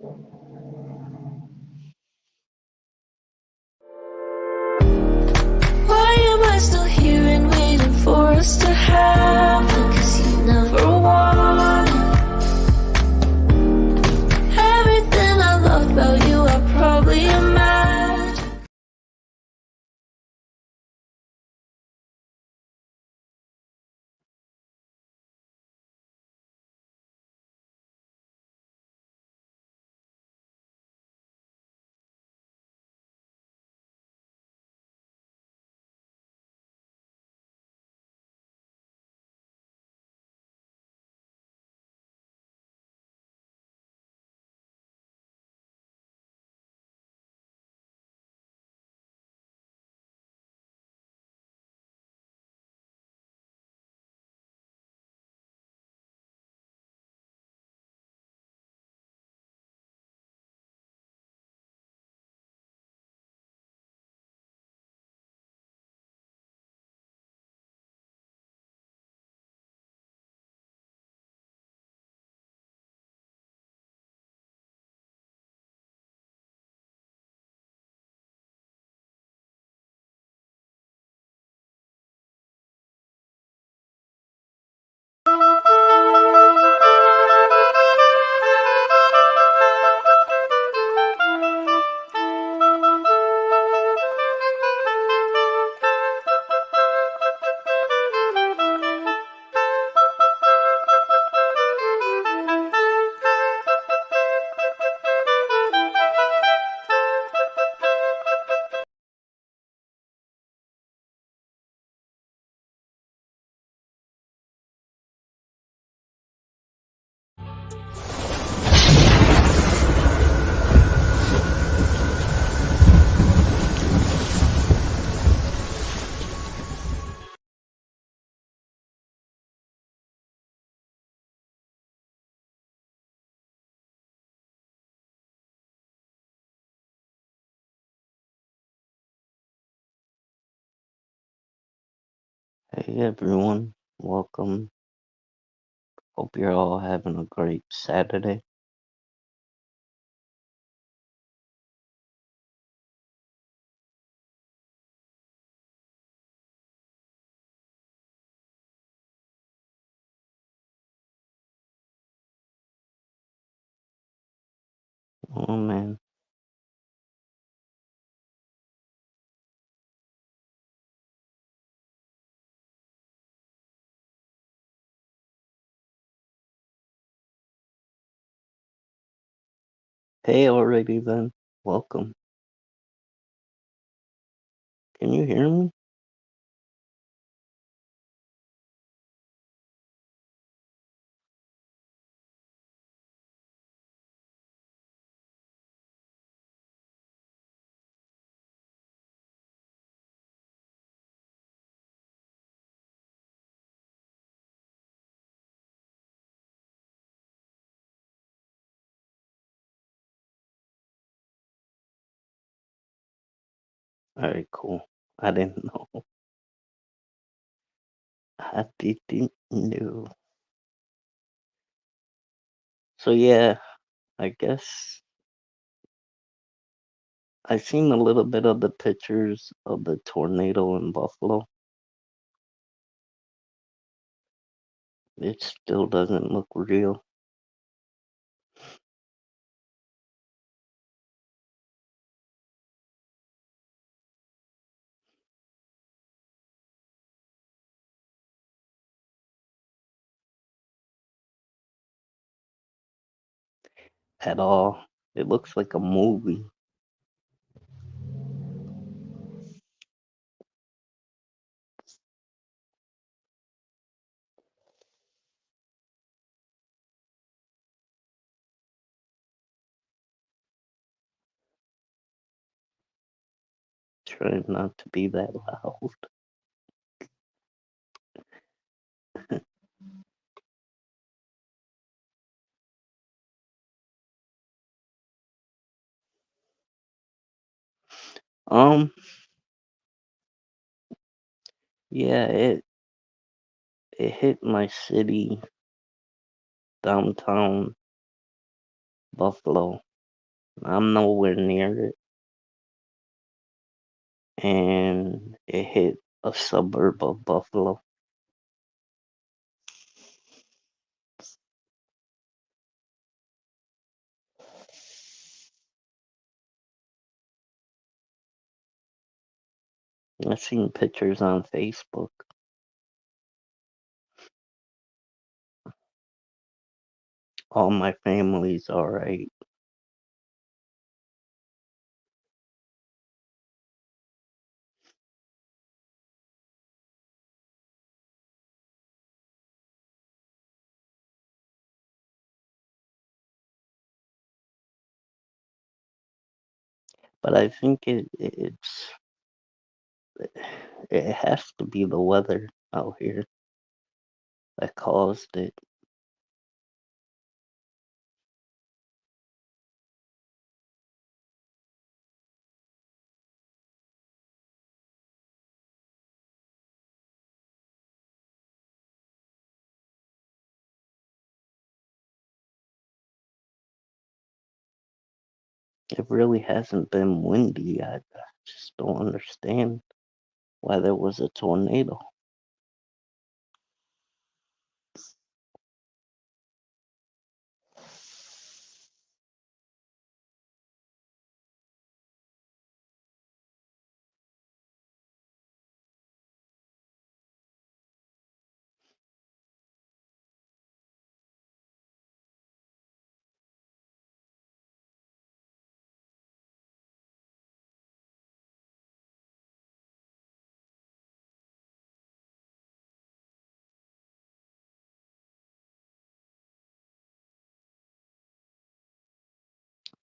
Why am I still here and waiting for us to happen? 'Cause you never wanted everything I love about you. I probably imagined. Hey everyone, welcome. Hope you're all having a great Saturday. Oh man, hey already then, welcome. Can you hear me? Alright, cool. I didn't know. I didn't know. So yeah, I guess I seen a little bit of the pictures of the tornado in Buffalo. It still doesn't look real at all. It looks like a movie. Trying not to be that loud. Um, yeah, it hit my city, downtown Buffalo. I'm nowhere near it, and it hit a suburb of Buffalo. I've seen pictures on Facebook. All my family's alright. But I think it has to be the weather out here that caused it. It really hasn't been windy. I just don't understand why there was a tornado.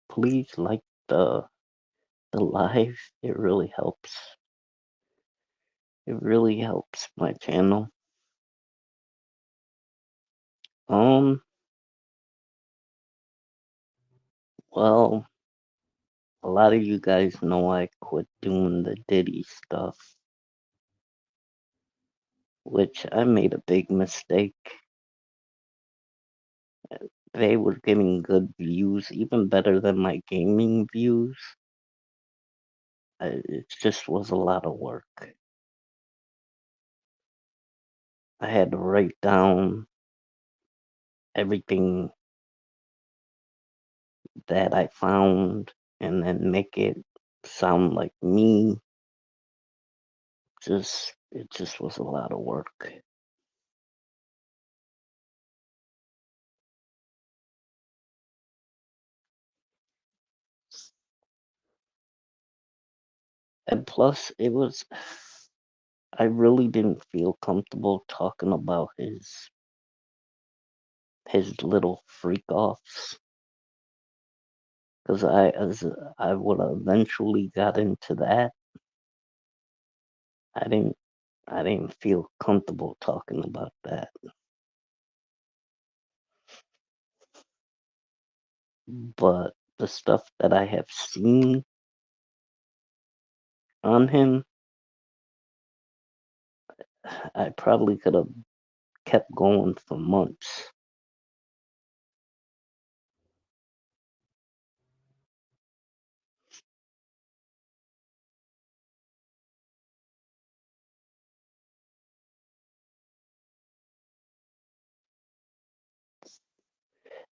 Please like the live. It really helps. It really helps my channel. Um, well, a lot of you guys know I quit doing the Diddy stuff, which I made a big mistake. They were getting good views, even better than my gaming views. It just was a lot of work. I had to write down everything that I found and then make it sound like me. It just was a lot of work. And plus I really didn't feel comfortable talking about his little freak offs because as I would eventually got into that. I didn't I didn't feel comfortable talking about that. But the stuff that I have seen on him, I probably could have kept going for months.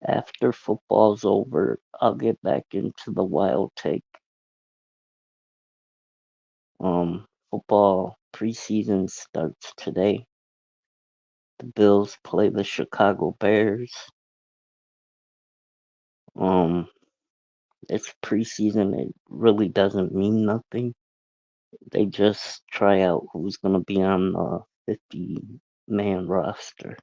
After football's over, I'll get back into the wild take. Football preseason starts today. The Bills play the Chicago Bears. Um, it's preseason. It really doesn't mean nothing. They just try out who's gonna be on the 50-man roster.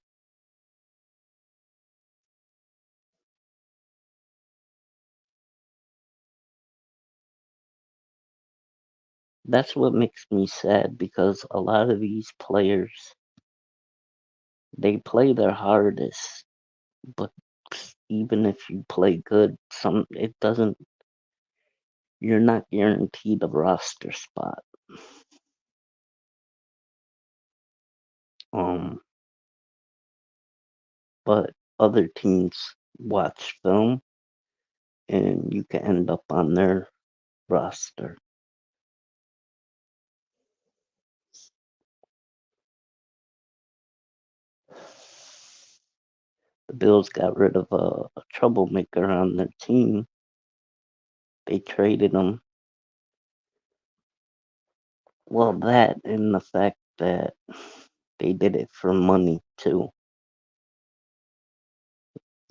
That's what makes me sad because a lot of these players they play their hardest, but even if you play good, some it doesn't you're not guaranteed a roster spot. Um, but other teams watch film and you can end up on their roster. The Bills got rid of a troublemaker on their team. They traded him. Well, that and the fact that they did it for money too.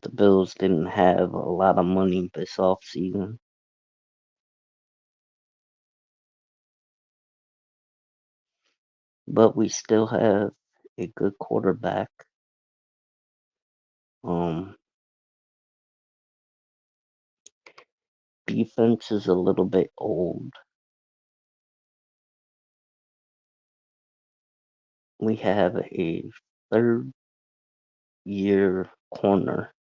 The Bills didn't have a lot of money this offseason. But we still have a good quarterback. Um, Defense is a little bit old. We have a third year corner.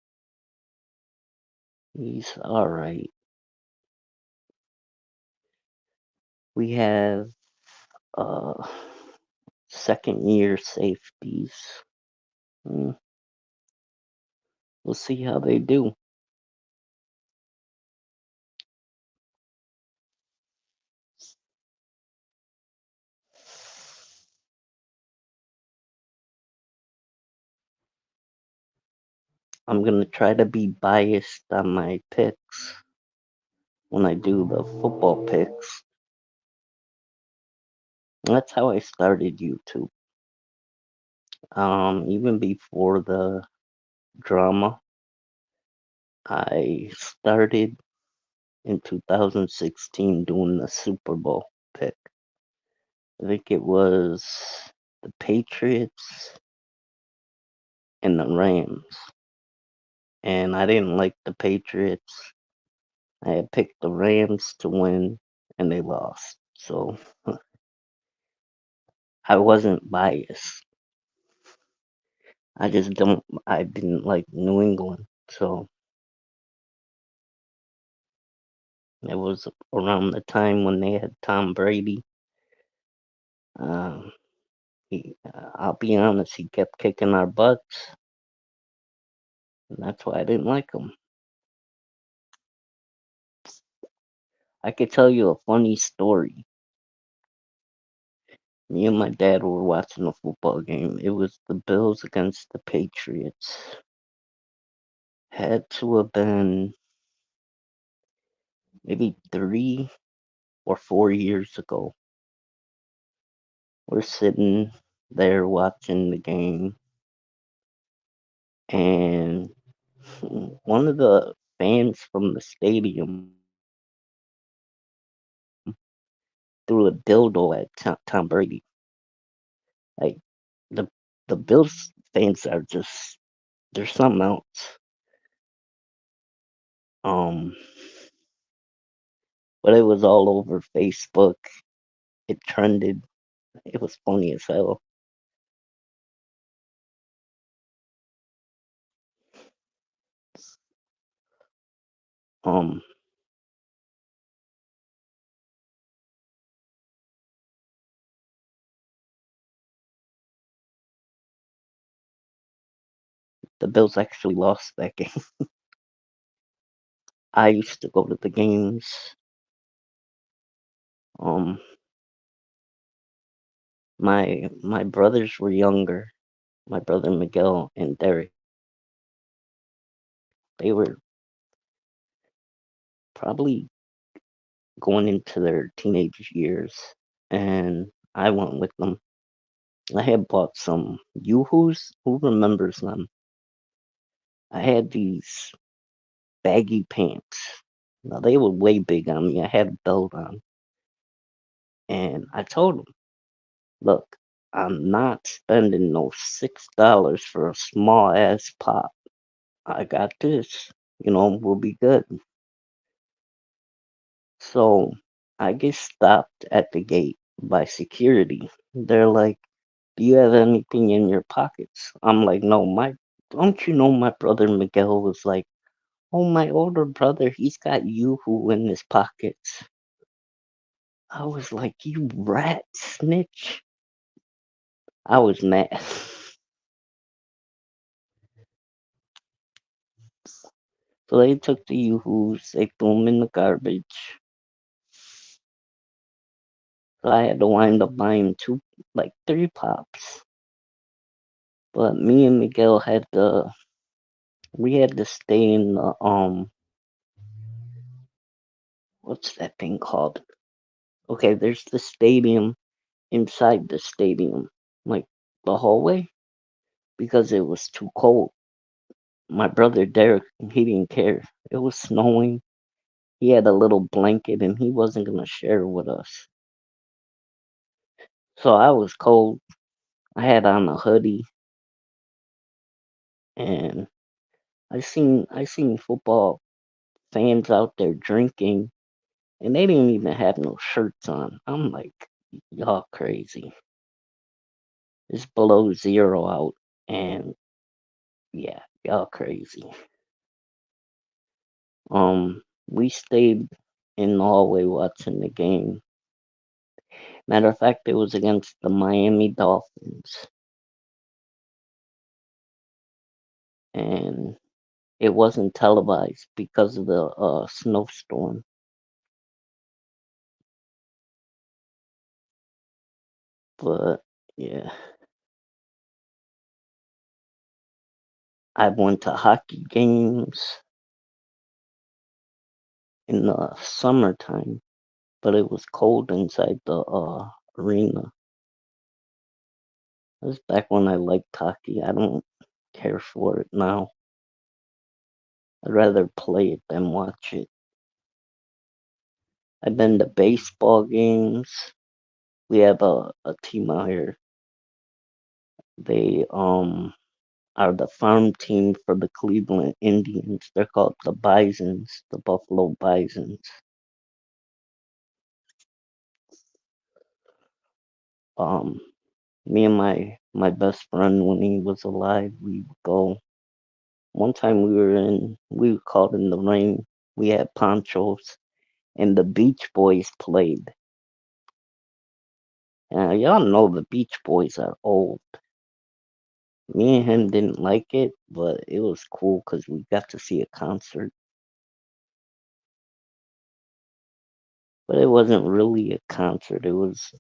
He's all right. We have uh second year safeties. Mm, we'll see how they do. I'm gonna try to be biased on my picks when I do the football picks. That's how I started YouTube. Even before the drama, I started in 2016 doing the Super Bowl pick. I think it was the Patriots and the Rams. And I didn't like the Patriots. I had picked the Rams to win and they lost. So I wasn't biased. I didn't like New England. So it was around the time when they had Tom Brady. Um, I'll be honest, he kept kicking our butts. And that's why I didn't like him. I could tell you a funny story. Me and my dad were watching a football game. It was the Bills against the Patriots. Had to have been maybe 3 or 4 years ago. We're sitting there watching the game, and one of the fans from the stadium threw a dildo at Tom Brady. Like the the Bills fans are just there's something else. Um, but it was all over Facebook. It trended. It was funny as hell. Um, the Bills actually lost that game. I used to go to the games. Um, my brothers were younger. My brother Miguel and Derek. They were probably going into their teenage years, and I went with them. I had bought some Yoo-Hoos. Who remembers them? I had these baggy pants. Now they were way big on me. I had a belt on, and I told them, "Look, I'm not spending no $6 for a small ass pop. I got this. We'll be good." So I get stopped at the gate by security. They're like, "Do you have anything in your pockets?" I'm like, "No, my don't you know my brother Miguel was like, oh, my older brother, he's got Yoo-Hoo in his pockets." I was like, "You rat snitch." I was mad. So they took the Yoo-hoos, they threw them in the garbage. So I had to wind up buying like three pops. But me and Miguel we had to stay in the, what's that thing called? Okay, there's the stadium inside the stadium, like the hallway, because it was too cold. My brother Derek, he didn't care. It was snowing. He had a little blanket and he wasn't gonna share with us. So I was cold. I had on a hoodie and I seen football fans out there drinking and they didn't even have no shirts on. I'm like, y'all crazy. It's below zero out and yeah, y'all crazy. We stayed in the hallway watching the game. Matter of fact, it was against the Miami Dolphins, and it wasn't televised because of the snowstorm. But yeah, I went to hockey games in the summertime, but it was cold inside the arena. It was back when I liked hockey. I don't care for it now. I'd rather play it than watch it. I've been to baseball games. We have a team out here. They are the farm team for the Cleveland Indians. They're called the Bisons, the Buffalo Bisons. Um, Me and my best friend when he was alive, we would go. One time we were caught in the rain. We had ponchos, and the Beach Boys played. Y'all know the Beach Boys are old. Me and him didn't like it, but it was cool because we got to see a concert. But it wasn't really a concert. It was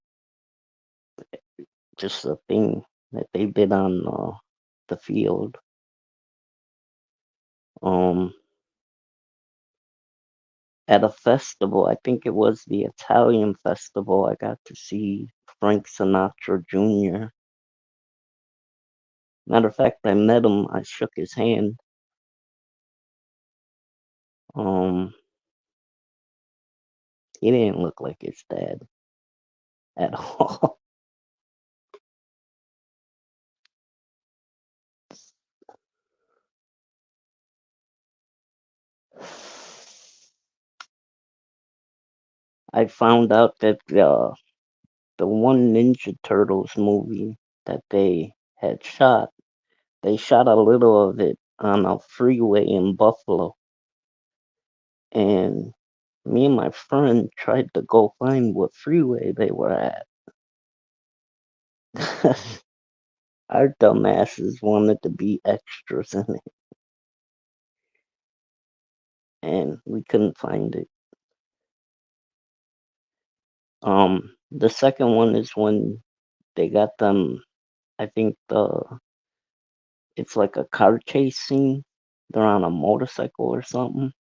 just a thing that they did on the field. Um, at a festival, I think it was the Italian festival, I got to see Frank Sinatra Jr. Matter of fact, I met him. I shook his hand. Um, he didn't look like his dad at all. I found out that the one Ninja Turtles movie that they had shot, they shot a little of it on a freeway in Buffalo. And me and my friend tried to go find what freeway they were at. Our dumbasses wanted to be extras in it, and we couldn't find it. The second one is when they got them. I think it's like a car chase scene. They're on a motorcycle or something.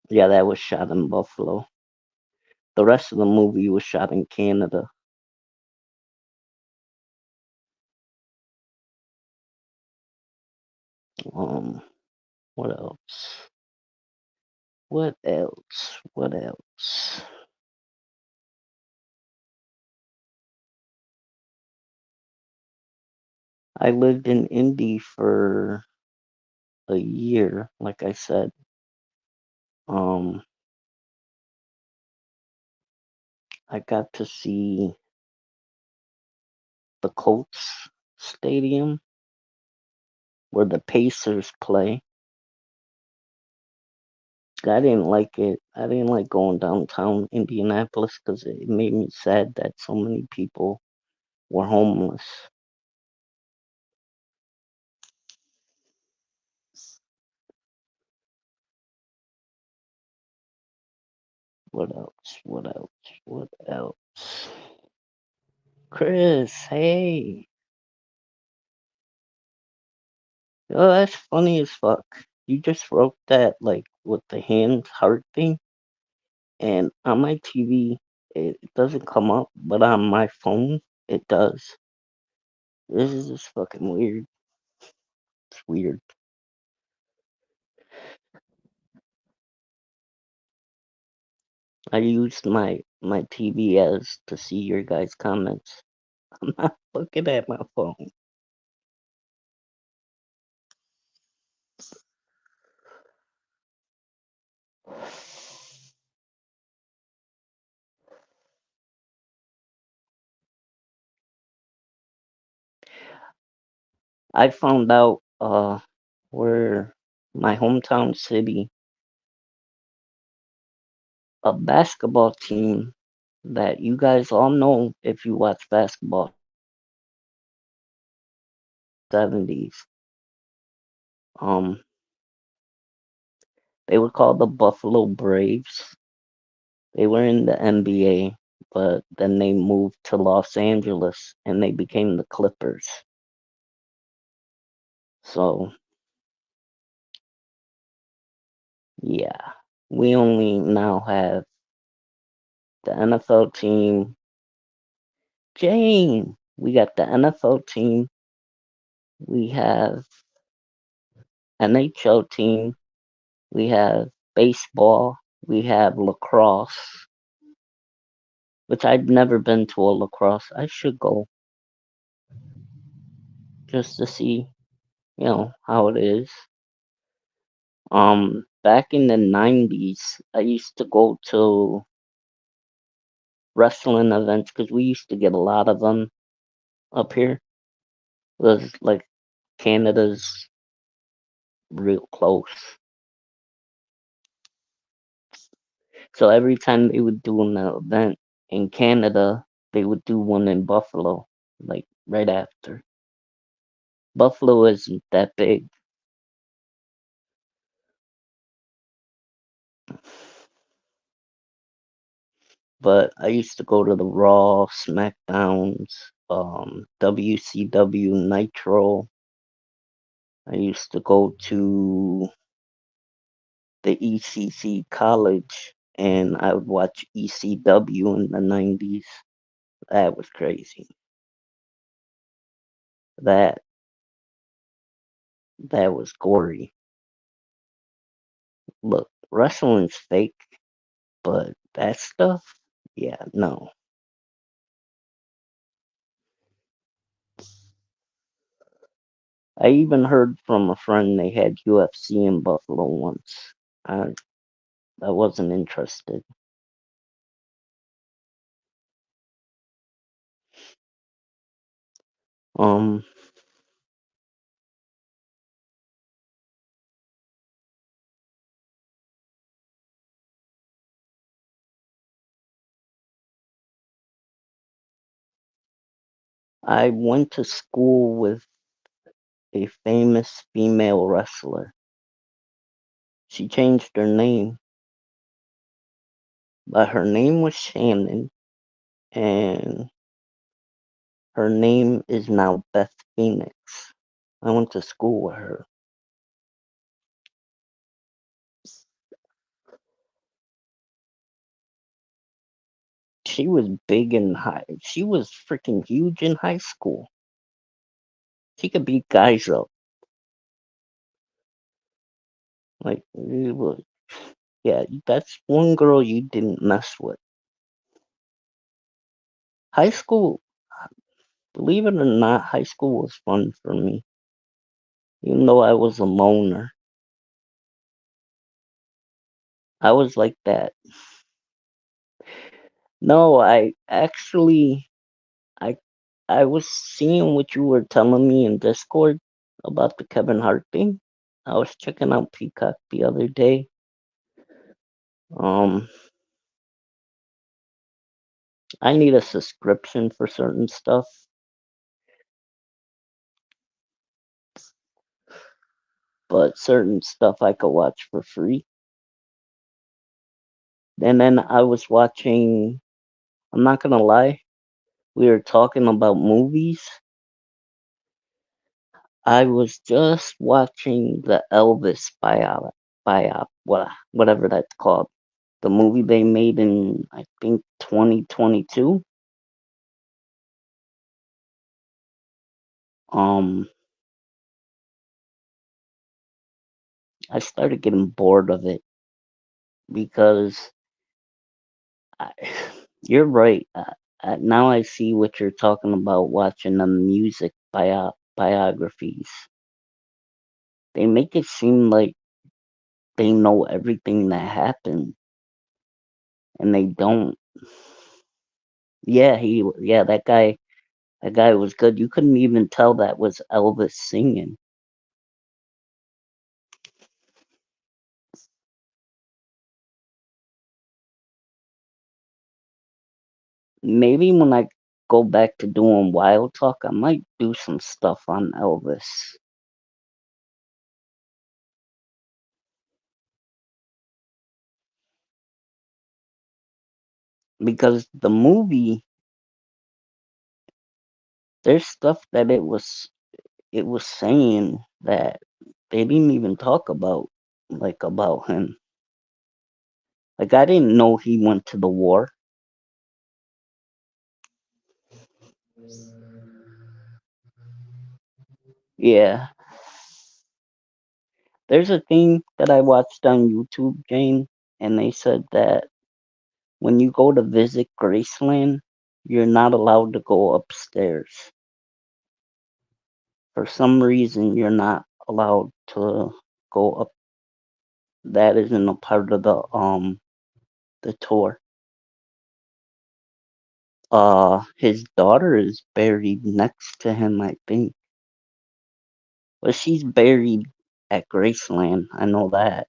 Yeah, that was shot in Buffalo. The rest of the movie was shot in Canada. Um, what else? What else? What else? I lived in Indy for a year, like I said. Um, I got to see the Colts Stadium where the Pacers play. I didn't like it. I didn't like going downtown Indianapolis because it made me sad that so many people were homeless. What else? What else? What else? Chris, hey. Oh, that's funny as fuck. You just wrote that like with the hand heart thing, and on my TV it doesn't come up, but on my phone it does. This is just fucking weird. It's weird. I used my TV as to see your guys' comments. I'm not looking at my phone. I found out where my hometown city, a basketball team that you guys all know if you watch basketball 70s. Um they were called the Buffalo Braves. They were in the NBA, but then they moved to Los Angeles and they became the Clippers. So, yeah. We only now have the NFL team. Jane, we got the NFL team. We have NHL team. We have baseball. We have lacrosse, which I'd never been to a lacrosse. I should go just to see, how it is. Back in the 90s, I used to go to wrestling events because we used to get a lot of them up here. It was like Canada's real close. So every time they would do an event in Canada, they would do one in Buffalo, like right after. Buffalo isn't that big, but I used to go to the Raw, SmackDowns, WCW Nitro. I used to go to the ECC college and I would watch ECW in the 90s. That was crazy. That that was gory. Look, wrestling's fake, but that stuff, yeah, no. I even heard from a friend they had UFC in Buffalo once. I I wasn't interested. Um, I went to school with a famous female wrestler. She changed her name, but her name was Shannon, and her name is now Beth Phoenix. I went to school with her. She was big in high. She was freaking huge in high school. She could beat guys up. Like, yeah, that's one girl you didn't mess with. High school, believe it or not, high school was fun for me. Even though I was a loner, I was like that. No, I, I was seeing what you were telling me in Discord about the Kevin Hart thing. I was checking out Peacock the other day. Um, I need a subscription for certain stuff, but certain stuff I could watch for free. And then I was watching. I'm not gonna lie. We were talking about movies. I was just watching the Elvis whatever that's called. The movie they made in I think 2022. Um, I started getting bored of it because I, you're right. Now I see what you're talking about. Watching the music biographies, they make it seem like they know everything that happened, and they don't. Yeah, that guy was good. You couldn't even tell that was Elvis singing. Maybe when I go back to doing Wild Talk, I might do some stuff on Elvis because the movie, there's stuff that it was saying that they didn't even talk about, like about him. Like I didn't know he went to the war. Yeah, there's a thing that I watched on YouTube, Jane, and they said that when you go to visit Graceland, you're not allowed to go upstairs. For some reason, you're not allowed to go up. That isn't a part of the tour. His daughter is buried next to him, I think. Well, she's buried at Graceland. I know that.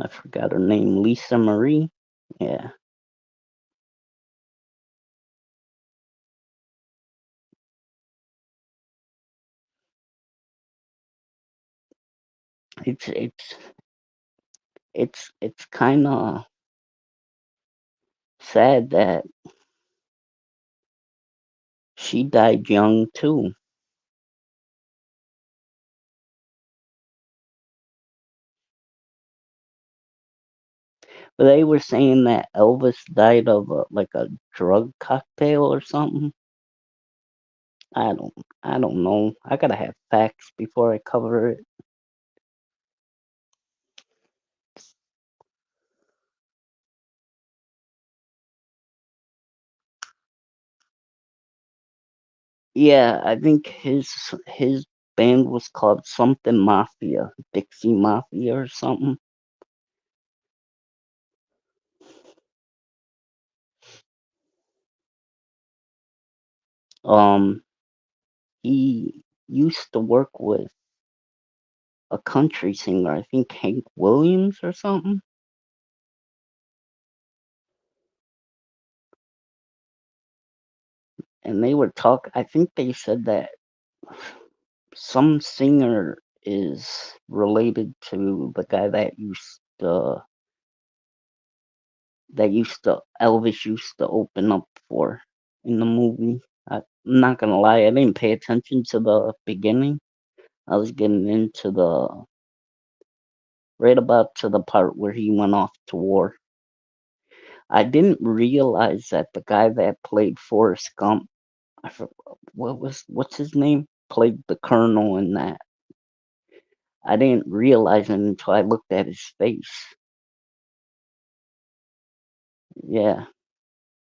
I forgot her name. Lisa Marie. Yeah, it's it's it's kind of sad that she died young too. But they were saying that Elvis died of like a drug cocktail or something. I don't I don't know. I gotta have facts before I cover it. Yeah, I think his band was called something Mafia, Dixie Mafia or something. Um, he used to work with a country singer, I think Hank Williams or something. And they were I think they said that some singer is related to the guy that Elvis used to open up for in the movie. I'm not gonna lie, I didn't pay attention to the beginning. I was getting into the right about to the part where he went off to war. I didn't realize that the guy that played Forrest Gump, I for, what's his name, played the colonel in that. I didn't realize it until I looked at his face. Yeah,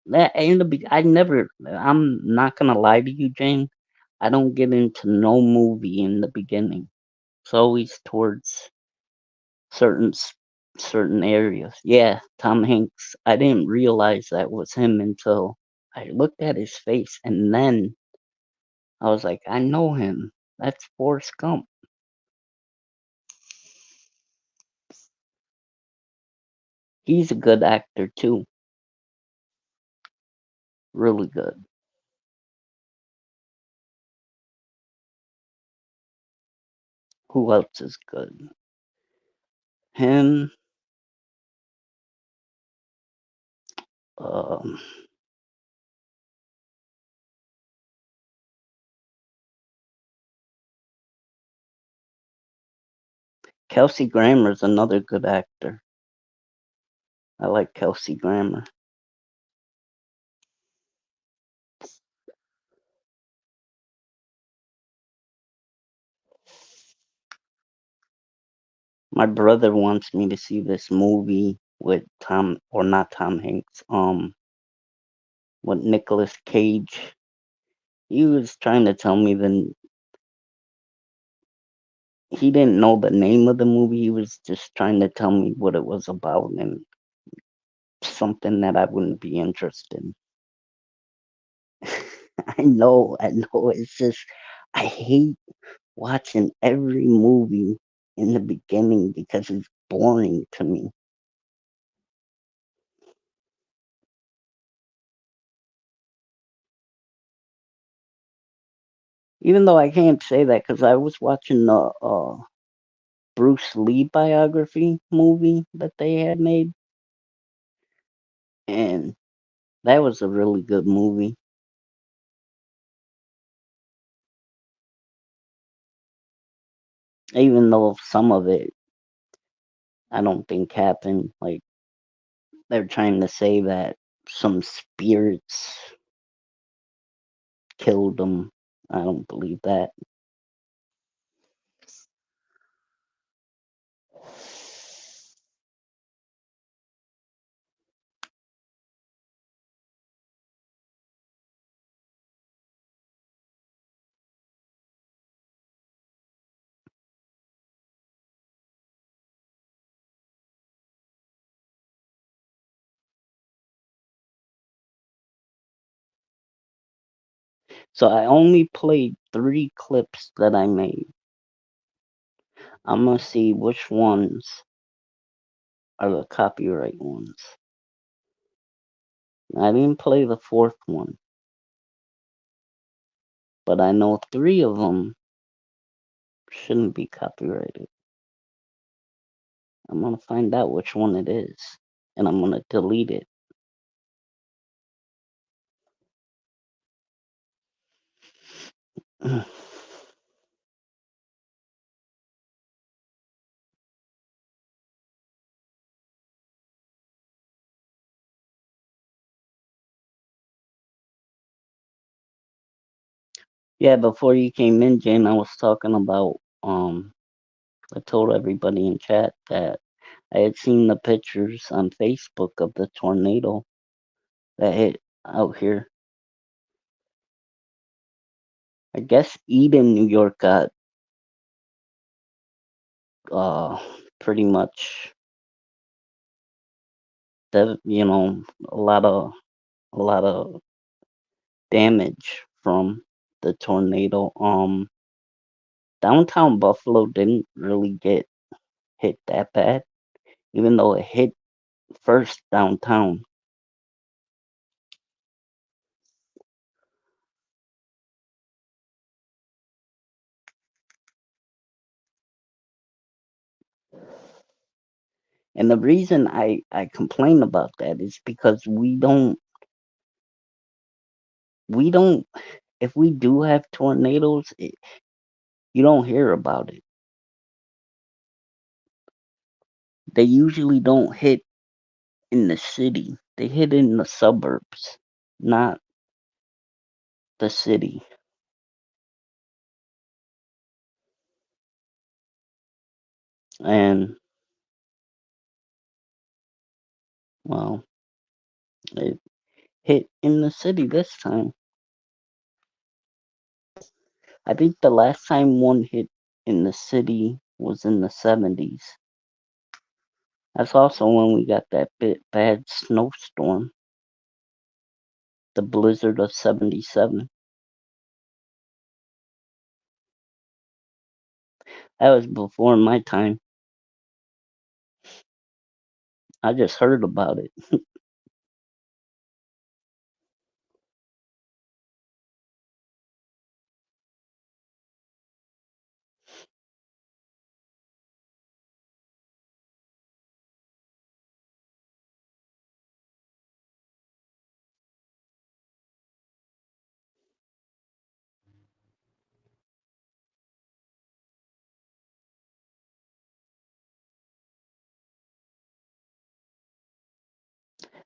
that in I never. I'm not gonna lie to you, Jane. I don't get into no movie in the beginning. It's always towards certain certain areas. Yeah, Tom Hanks. I didn't realize that was him until I looked at his face, and then I was like, I know him. That's Forrest Gump. He's a good actor too. Really good. Who else is good? Him. Um, Kelsey Grammer's another good actor. I like Kelsey Grammer. My brother wants me to see this movie with not Tom Hanks, with Nicolas Cage. He was trying to tell me he didn't know the name of the movie. He was just trying to tell me what it was about and something that I wouldn't be interested in. I know. It's just I hate watching every movie in the beginning because it's boring to me. Even though I can't say that because I was watching the Bruce Lee biography movie that they had made, and that was a really good movie. Even though some of it I don't think happened. Like they're trying to say that some spirits killed him. I don't believe that. So I only played 3 clips that I made. I'm gonna see which ones are the copyright ones. I didn't play the 4th one, but I know 3 of them shouldn't be copyrighted. I'm gonna find out which one it is, and I'm gonna delete it. Yeah, before you came in, Jane, I was talking about I told everybody in chat that I had seen the pictures on Facebook of the tornado that hit out here. I guess Eden, New York got uh pretty much that a lot of damage from the tornado. Downtown Buffalo didn't really get hit that bad, even though it hit first downtown. And the reason I complain about that is because we don't if we do have tornadoes, you don't hear about it. They usually don't hit in the city. They hit in the suburbs, not the city. And well, it hit in the city this time. I think the last time one hit in the city was in the 70s. That's also when we got that bad snowstorm, the blizzard of 77. That was before my time. I just heard about it.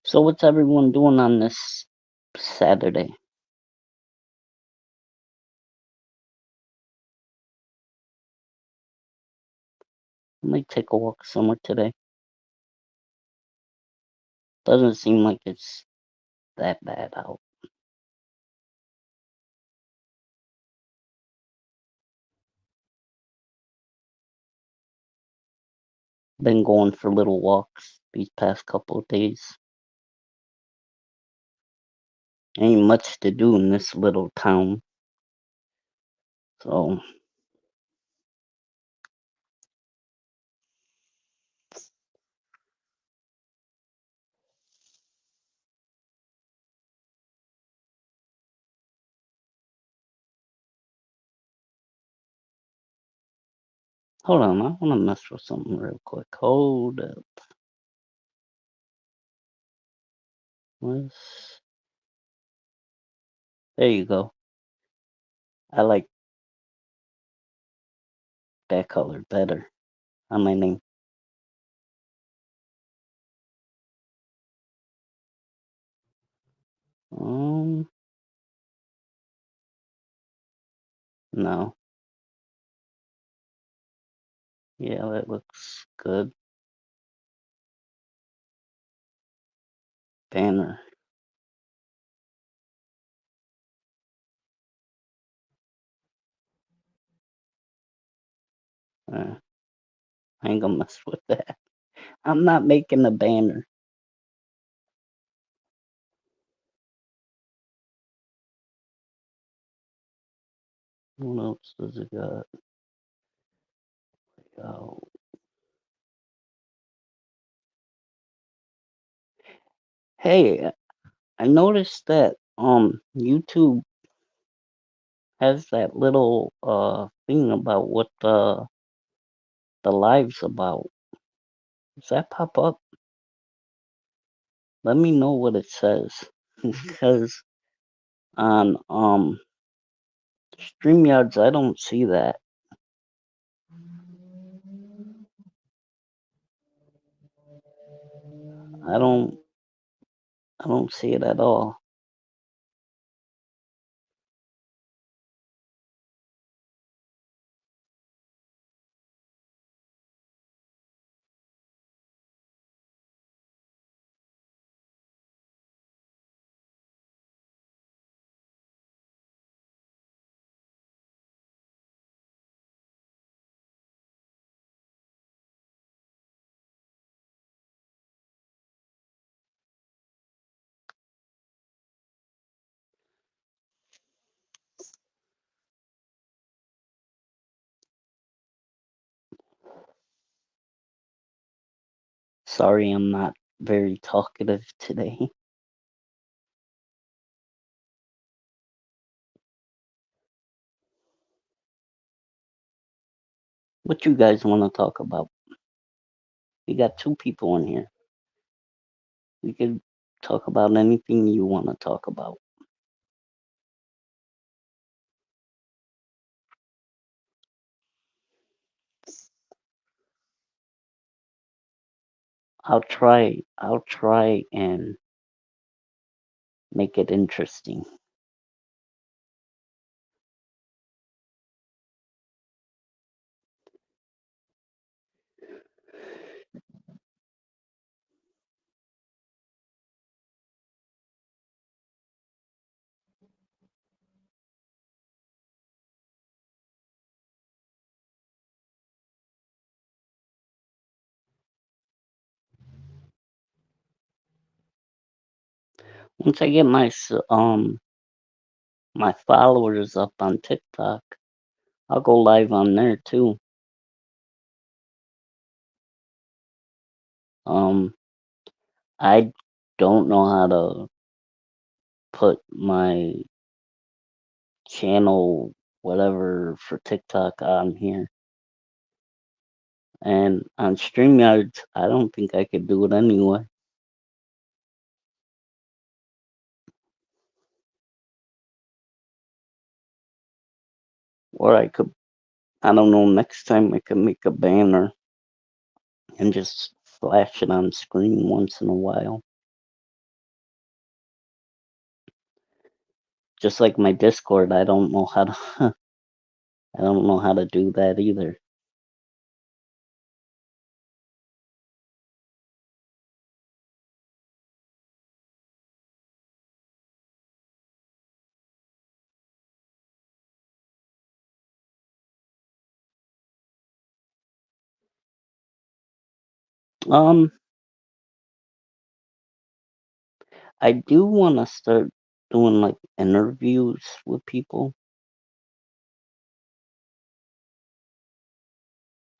So what's everyone doing on this Saturday? I might take a walk somewhere today. Doesn't seem like it's that bad out. Been going for little walks these past couple of days. Ain't much to do in this little town. So hold on, I wanna mess with something real quick. Hold up. What's there you go. I like that color better on my name. Um no. Yeah, that looks good. Banner. Uh, I ain't gonna mess with that. I'm not making a banner. What else does it got? Oh, hey, I noticed that YouTube has that little thing about what the live's about. Does that pop up? Let me know what it says. Because on StreamYards I don't see that. I don't I don't see it at all. Sorry I'm not very talkative today. What you guys want to talk about? We got two people in here. We could talk about anything you want to talk about. I'll try and make it interesting. Once I get my followers up on TikTok, I'll go live on there too. Um, I don't know how to put my channel whatever for TikTok on here. And on StreamYards, I don't think I could do it anyway. Or I don't know, next time I could make a banner and just flash it on screen once in a while. Just like my Discord, I don't know how to I don't know how to do that either. Um, I do want to start doing like interviews with people.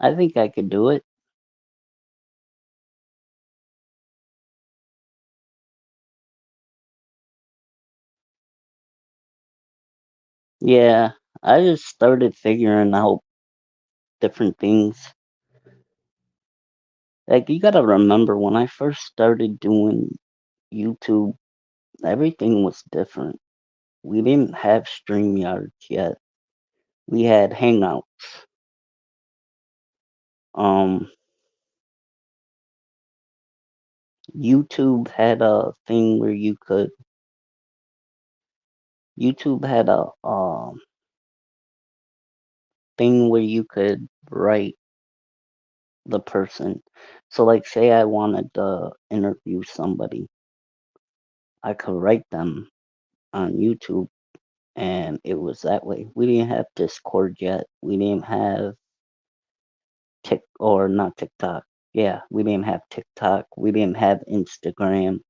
I think I could do it. Yeah, I just started figuring out different things. Like you gotta remember when I first started doing YouTube, everything was different. We didn't have StreamYards yet. We had Hangouts. Um, YouTube had a thing where YouTube had a thing where you could write the person. So like say I wanted to interview somebody, I could write them on YouTube and it was that way. We didn't have Discord yet. We didn't have Tik or not TikTok. Yeah, we didn't have TikTok. We didn't have Instagram.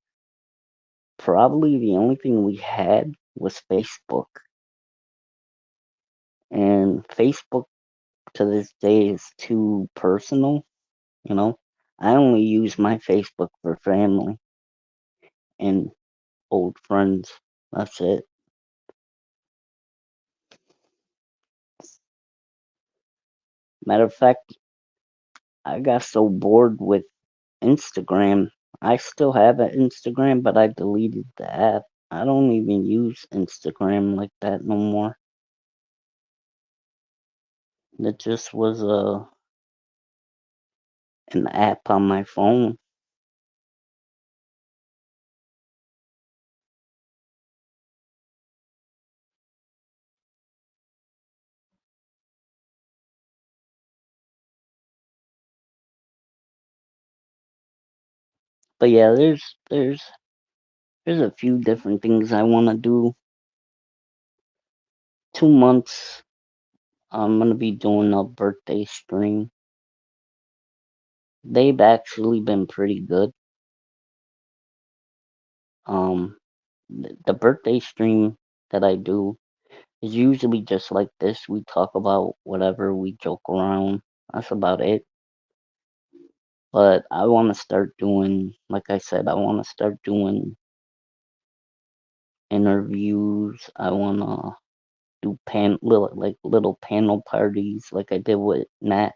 Probably the only thing we had was Facebook. And Facebook to this day is too personal, you know. I only use my Facebook for family and old friends. That's it. Matter of fact, I got so bored with Instagram. I still have an Instagram, but I deleted the app. I don't even use Instagram like that no more. It just was an app on my phone. But yeah, there's a few different things I want to do. 2 months, I'm gonna be doing a birthday stream. They've actually been pretty good. Um, the birthday stream that I do is usually just like this. We talk about whatever, we joke around. That's about it. But I want to start doing, like I said, I want to start doing interviews. I want to do little panel parties like I did with Nat.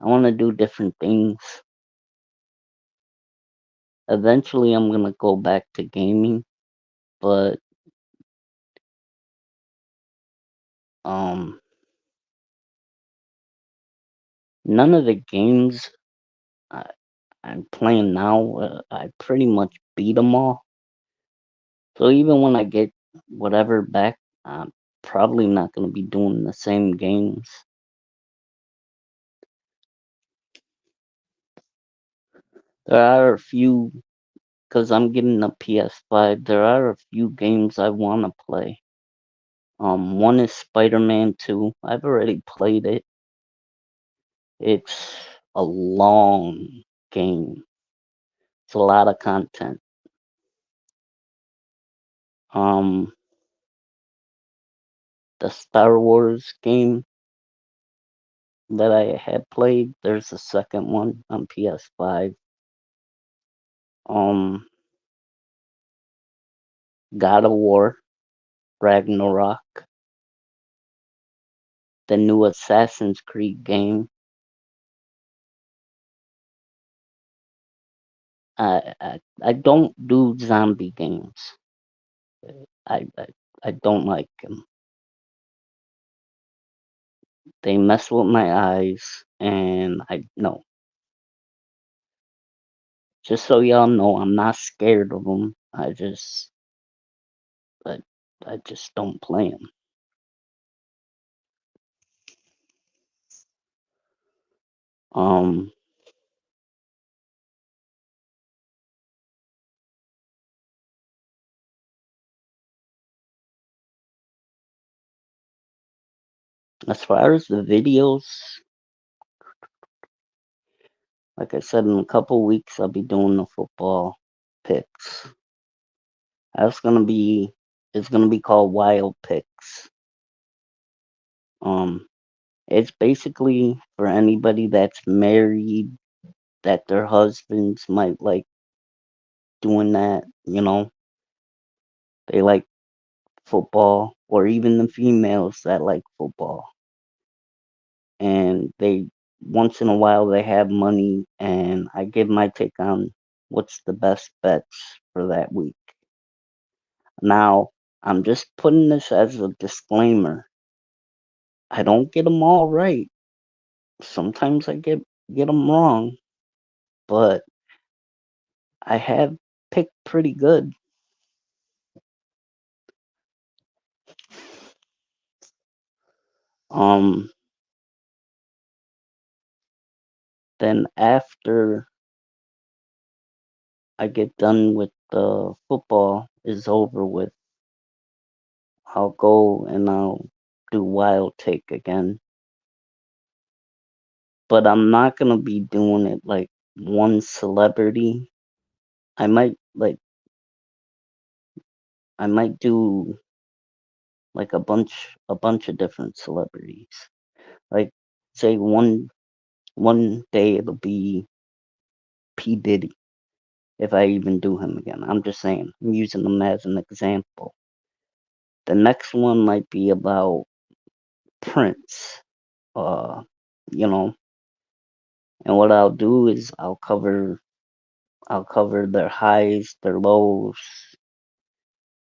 I want to do different things. Eventually, I'm gonna go back to gaming, but um, none of the games I, I'm playing now, I pretty much beat them all. So even when I get whatever back, I'm probably not gonna be doing the same games. There are a few, because I'm getting a PS5. There are a few games I want to play. One is Spider-Man 2. I've already played it. It's a long game. It's a lot of content. Um, the Star Wars game that I had played, there's a second one on PS5. Um, God of War, Ragnarok, the new Assassin's Creed game. I don't do zombie games. I, I I don't like them. They mess with my eyes, and I no. Just so y'all know, I'm not scared of them. I I just don't play them. Um, as far as the videos, like I said, in a couple weeks I'll be doing the football picks. That's gonna be it's gonna be called Wild Picks. Um, it's basically for anybody that's married that their husbands might like doing that. They like football, or even the females that like football, and they once in a while they have money, and I give my take on what's the best bets for that week. Now, I'm just putting this as a disclaimer. I don't get them all right. Sometimes I get them wrong, but I have picked pretty good. Um, then after I get done with the football is over with, I'll go and I'll do Wild Take again. But I'm not gonna be doing it like one celebrity. I might like I might do like a bunch of different celebrities. Like say one day it'll be P. Diddy if I even do him again. I'm just saying. I'm using him as an example. The next one might be about Prince. Uh you know, and what I'll do is I'll cover their highs, their lows,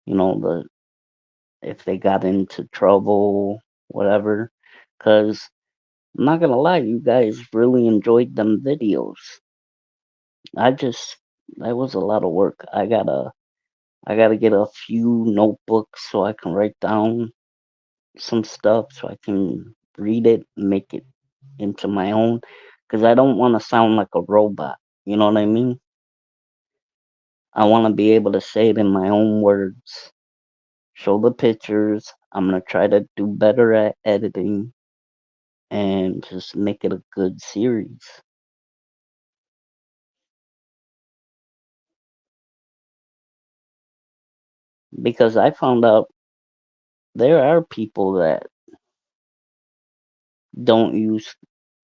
the if they got into trouble, whatever. Cause I'm not gonna lie, you guys really enjoyed them videos. I just that was a lot of work. I gotta get a few notebooks so I can write down some stuff so I can read it, make it into my own. Cause I don't want to sound like a robot. You know what I mean? I want to be able to say it in my own words, show the pictures. I'm gonna try to do better at editing and just make it a good series. Because I found out there are people that don't use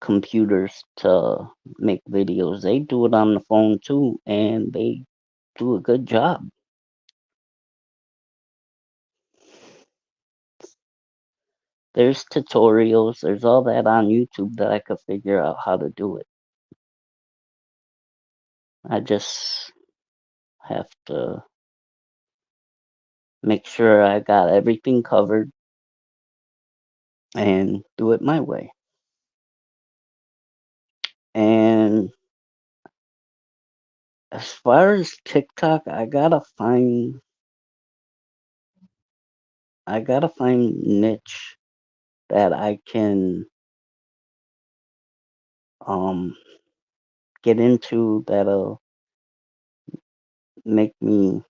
computers to make videos. They do it on the phone too, and they do a good job. There's tutorials, there's all that on YouTube that I could figure out how to do it. I just have to make sure I got everything covered and do it my way. And as far as TikTok, I gotta find niche that I can um get into that'll make me,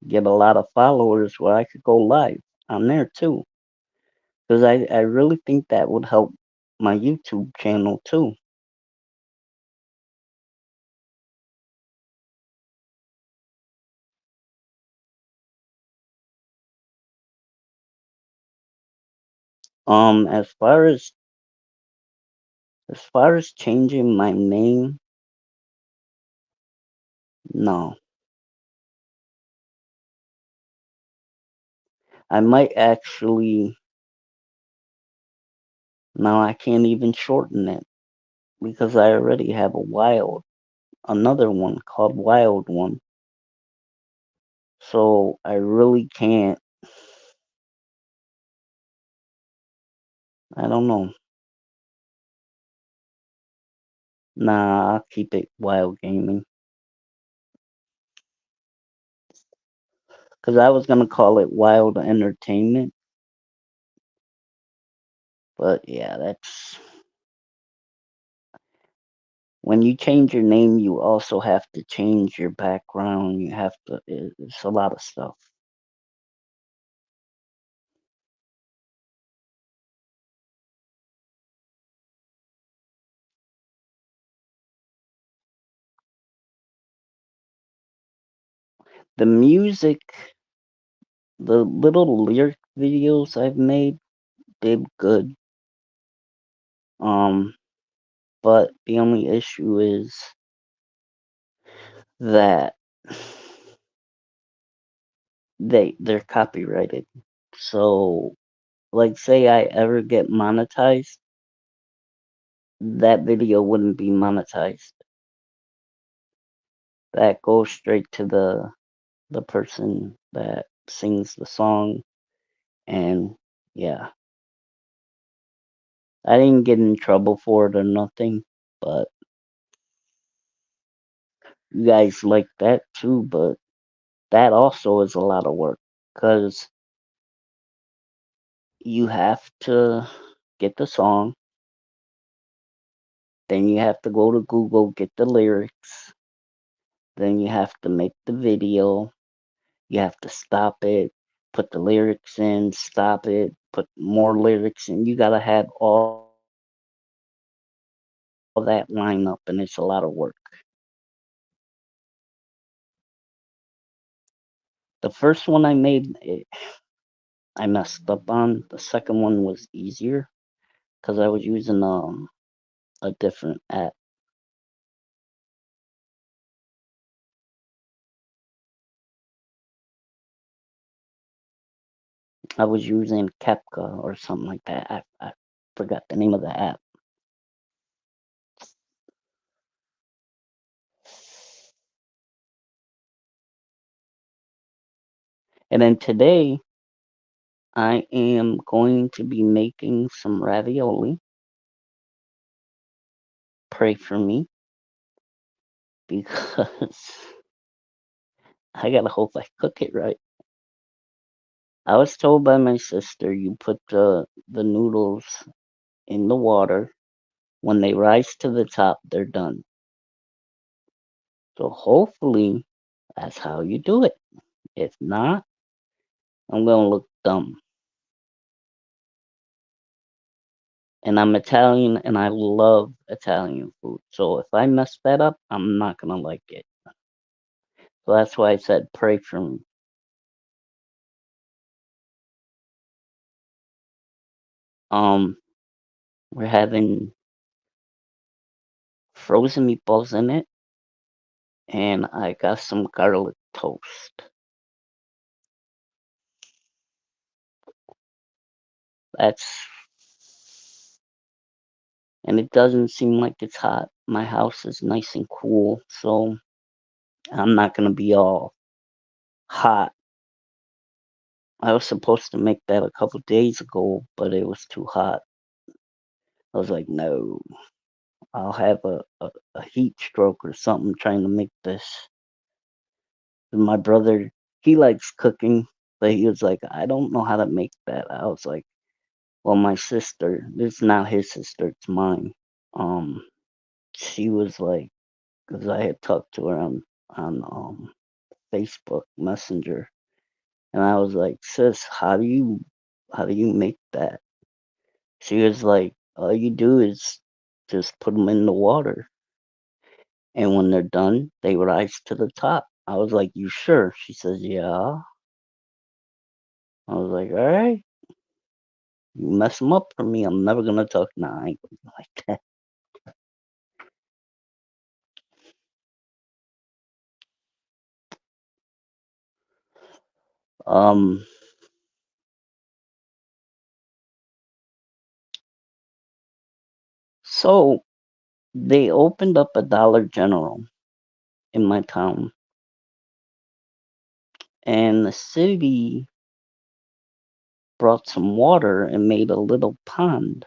get a lot of followers where I could go live on there too. Because I really think that would help my YouTube channel too. As far as changing my name, no. I might actually now I can't even shorten it because I already have another one called Wild One. So I really can't. I don't know. Nah, I'll keep it Wild Gaming. Because I was gonna call it Wild Entertainment, but yeah, that's when you change your name, you also have to change your background. You have to. It's a lot of stuff. The music, the little lyric videos I've made, did good. Um, but the only issue is that they're copyrighted. So, like, say I ever get monetized, that video wouldn't be monetized. That goes straight to the person that sings the song, and yeah, I didn't get in trouble for it or nothing, but you guys like that too, but that also is a lot of work because you have to get the song, then you have to go to Google, get the lyrics, then you have to make the video, you have to stop it, put the lyrics in, stop it, put more lyrics in. You gotta have all that line up, and it's a lot of work. The first one I made, I messed up on. The second one was easier because I was using a different app. I was using Kepka or something like that. I forgot the name of the app. And then today, I am going to be making some ravioli. Pray for me because I gotta hope I cook it right. I was told by my sister you put the noodles in the water. When they rise to the top, they're done. So hopefully that's how you do it. If not, I'm gonna look dumb. And I'm Italian and I love Italian food. So if I mess that up, I'm not gonna like it. So that's why I said pray for me. Um, we're having frozen meatballs in it, and I got some garlic toast. That's and it doesn't seem like it's hot. My house is nice and cool, so I'm not gonna be all hot. I was supposed to make that a couple days ago, but it was too hot. I was like, no, I'll have a heat stroke or something trying to make this. And my brother, he likes cooking, but he was like, I don't know how to make that. I was like, well, my sister, this is not his sister, it's mine. Um, she was like, because I had talked to her on Facebook Messenger, and I was like, sis, how do you make that? She was like, all you do is just put them in the water, and when they're done, they rise to the top. I was like, you sure? She says, yeah. I was like, all right, you mess them up for me. I'm never gonna talk. Nah, I ain't gonna like that. Um, so they opened up a Dollar General in my town, and the city brought some water and made a little pond.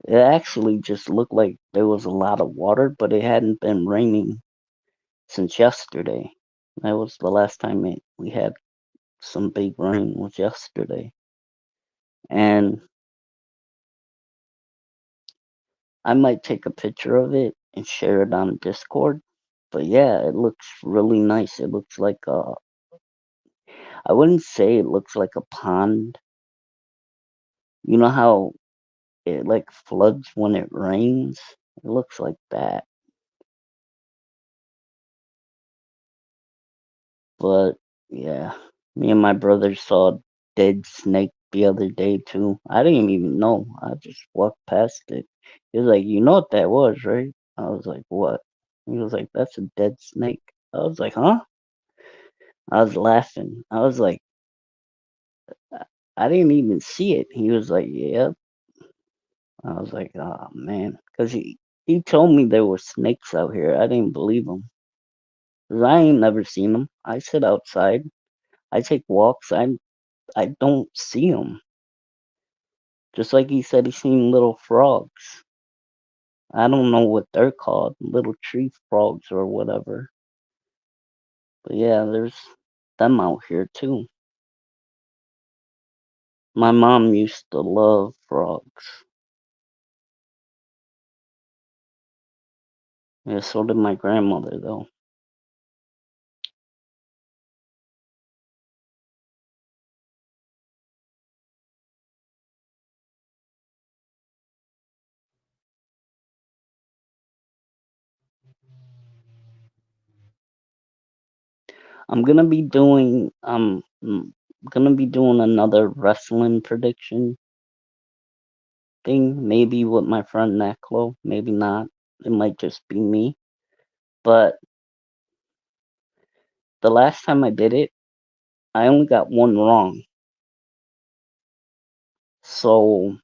It actually just looked like there was a lot of water, but it hadn't been raining since yesterday. That was the last time we had some big rain was yesterday. And I might take a picture of it and share it on Discord. But yeah, it looks really nice. It looks like I wouldn't say it looks like a pond. You know how it like floods when it rains? It looks like that. But yeah, me and my brother saw a dead snake the other day too. I didn't even know. I just walked past it. He was like, "You know what that was, right?" I was like, "What?" He was like, "That's a dead snake." I was like, "Huh?" I was laughing. I was like, "I didn't even see it." He was like, "Yep." I was like, "Oh man," because he told me there were snakes out here. I didn't believe him. 'Cause I ain't never seen them. I sit outside. I take walks. I don't see them. Just like he said, he seen little frogs. I don't know what they're called, little tree frogs or whatever. But yeah, there's them out here too. My mom used to love frogs. Yeah, so did my grandmother though. I'm gonna be doing another wrestling prediction thing, maybe with my friend Naklo, maybe not. It might just be me. But the last time I did it, I only got one wrong. So,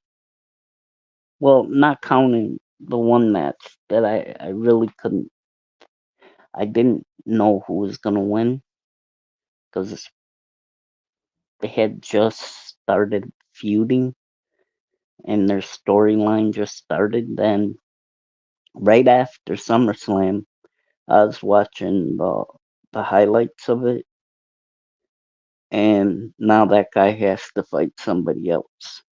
well, not counting the one match that I really couldn't, I didn't know who was gonna win because they had just started feuding and their storyline just started. Then, right after SummerSlam, I was watching the highlights of it, and now that guy has to fight somebody else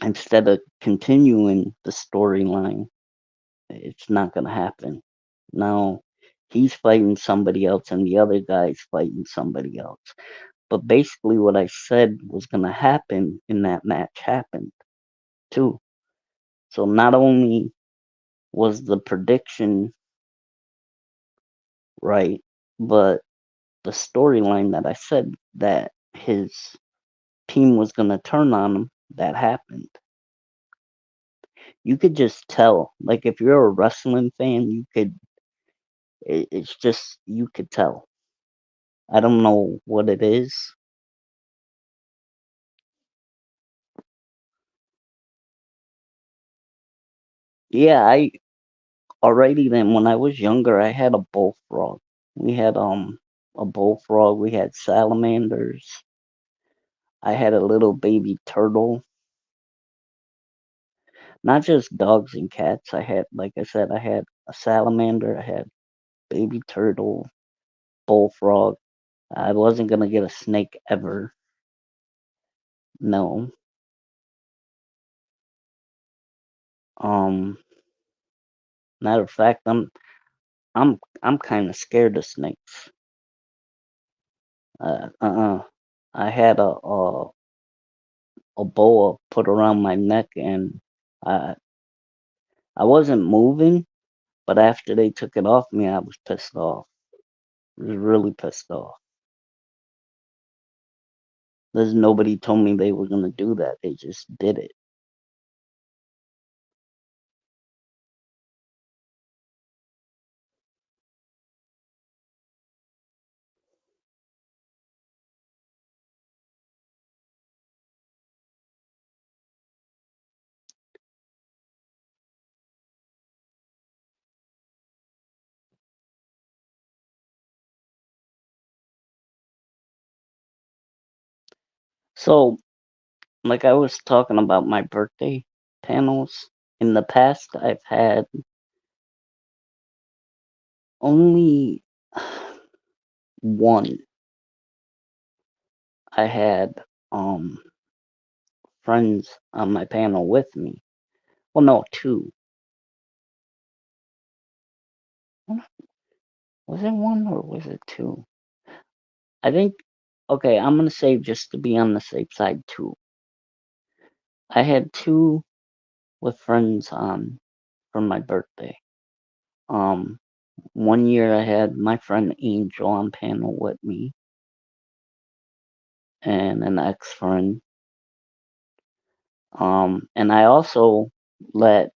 instead of continuing the storyline. It's not gonna happen. Now he's fighting somebody else and the other guy's fighting somebody else. But basically what I said was gonna happen in that match happened too. So not only was the prediction right, but the storyline that I said that his team was gonna turn on him, that happened. You could just tell. Like if you're a wrestling fan, it's just you could tell. I don't know what it is. Yeah, I alrighty then. When I was younger, I had a bullfrog. We had a bullfrog. We had salamanders. I had a little baby turtle. Not just dogs and cats. I had, like I said, I had a salamander. I had baby turtle, bullfrog. I wasn't gonna get a snake ever. No. Um. Matter of fact, I'm kind of scared of snakes. I had a boa put around my neck, and I I wasn't moving, but after they took it off me, I was pissed off. I was really pissed off. There's nobody told me they were gonna do that. They just did it. So, like I was talking about my birthday panels. In the past, I've had only One, I had friends on my panel with me. Well, no, two. Was it one or was it two? I think. Okay, I'm gonna say just to be on the safe side, two. I had two with friends on for my birthday. Um, one year I had my friend Angel on panel with me and an ex friend. And I also let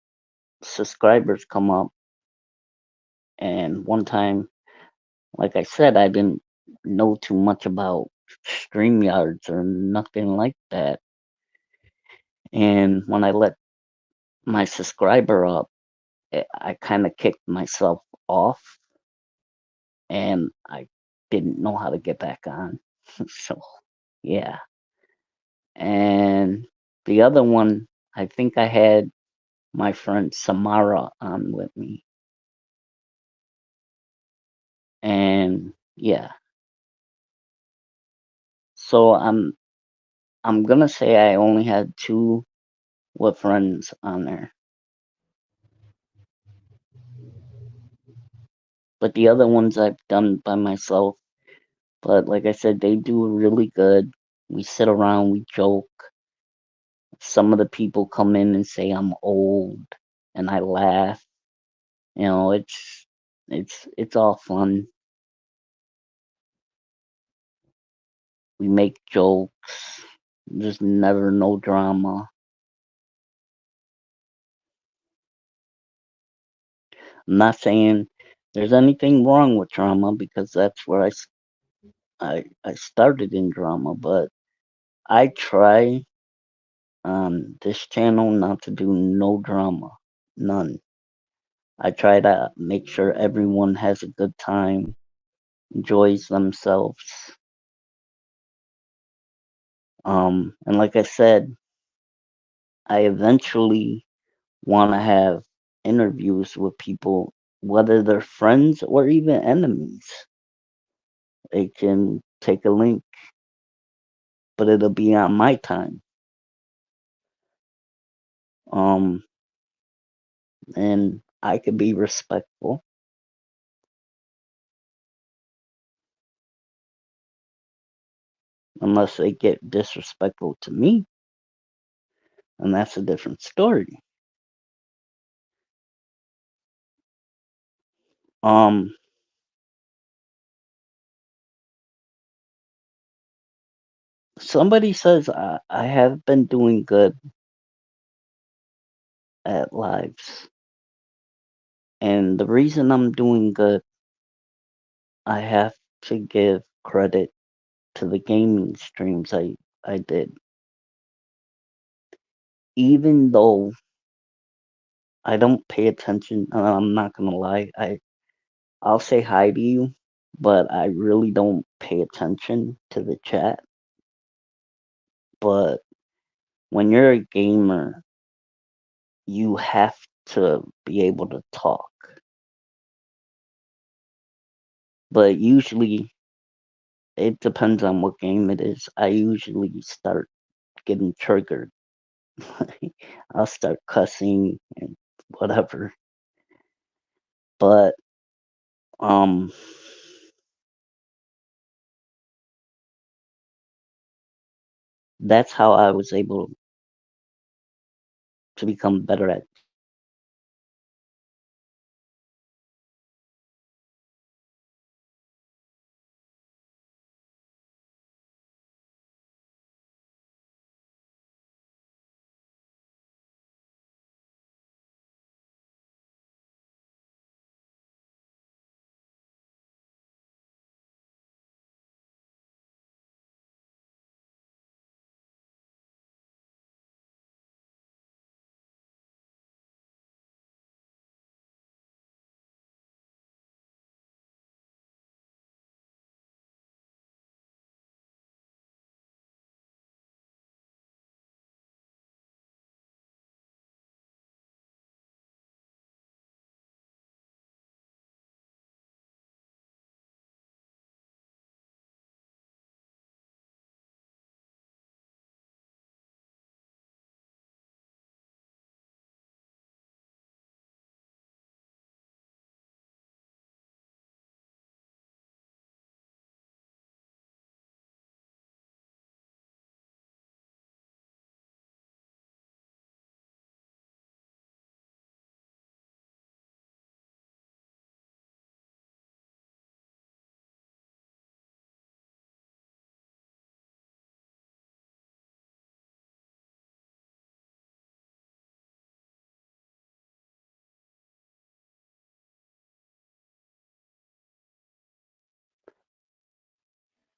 subscribers come up. And one time, like I said, I didn't know too much about StreamYards or nothing like that. And when I let my subscriber up, I kind of kicked myself off and I didn't know how to get back on. So, yeah. And the other one, I think I had my friend Samara on with me. And yeah. So I'm gonna say I only had two with friends on there. But the other ones I've done by myself. But like I said, they do really good. We sit around, we joke. Some of the people come in and say I'm old and I laugh. You know, it's all fun. We make jokes. There's never no drama. I'm not saying there's anything wrong with drama because that's where I started in drama, but I try on this channel not to do no drama. None. I try to make sure everyone has a good time, enjoys themselves. And like I said, I eventually want to have interviews with people, whether they're friends or even enemies. They can take a link, but it'll be on my time. Um, and I could be respectful unless they get disrespectful to me, and that's a different story. Um, somebody says I have been doing good at lives, and the reason I'm doing good, I have to give credit to the gaming streams I did. Even though I don't pay attention, I'm not gonna lie, I'll say hi to you, but I really don't pay attention to the chat. But when you're a gamer, you have to be able to talk. But usually, it depends on what game it is. I usually start getting triggered. I'll start cussing and whatever. But um that's how I was able to become better at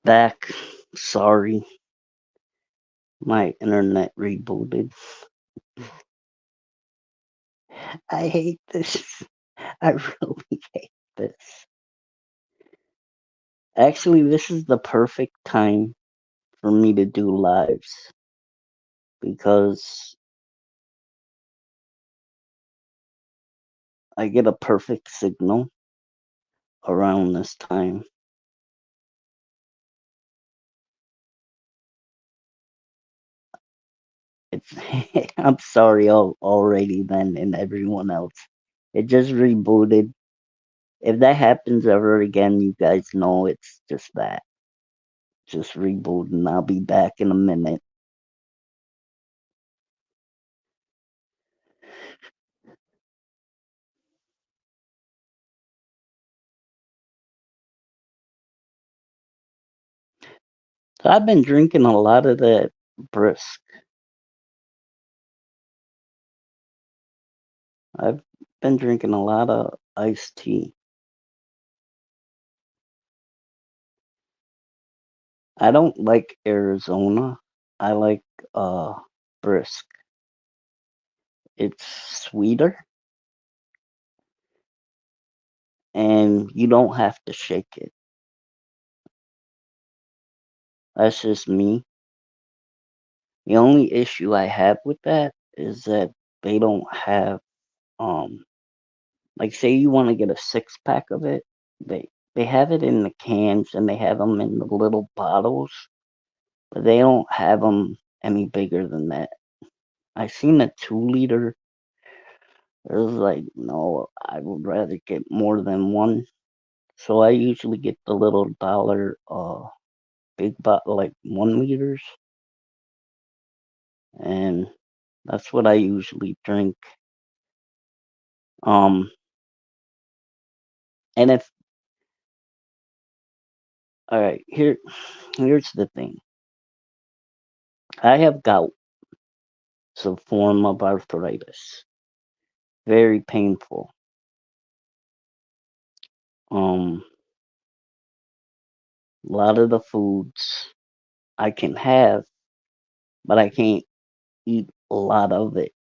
Back. Sorry, my internet rebooted. I hate this. I really hate this. Actually, this is the perfect time for me to do lives because I get a perfect signal around this time. It's I'm sorry already then and everyone else. It just rebooted. If that happens ever again, you guys know it's just that. Just rebooting. I'll be back in a minute. So I've been drinking a lot of that brisk. I've been drinking a lot of iced tea. I don't like Arizona. I like brisk. It's sweeter and you don't have to shake it. That's just me. The only issue I have with that is that they don't have um like say you want to get a 6 pack of it, they have it in the cans and they have them in the little bottles, but they don't have them any bigger than that. I seen a 2 liter. It was like, no, I would rather get more than one. So I usually get the little dollar big bottle like 1 liters, and that's what I usually drink. Um, and if all right, here's the thing. I have gout, it's a form of arthritis, very painful. Um, a lot of the foods I can have, but I can't eat a lot of it.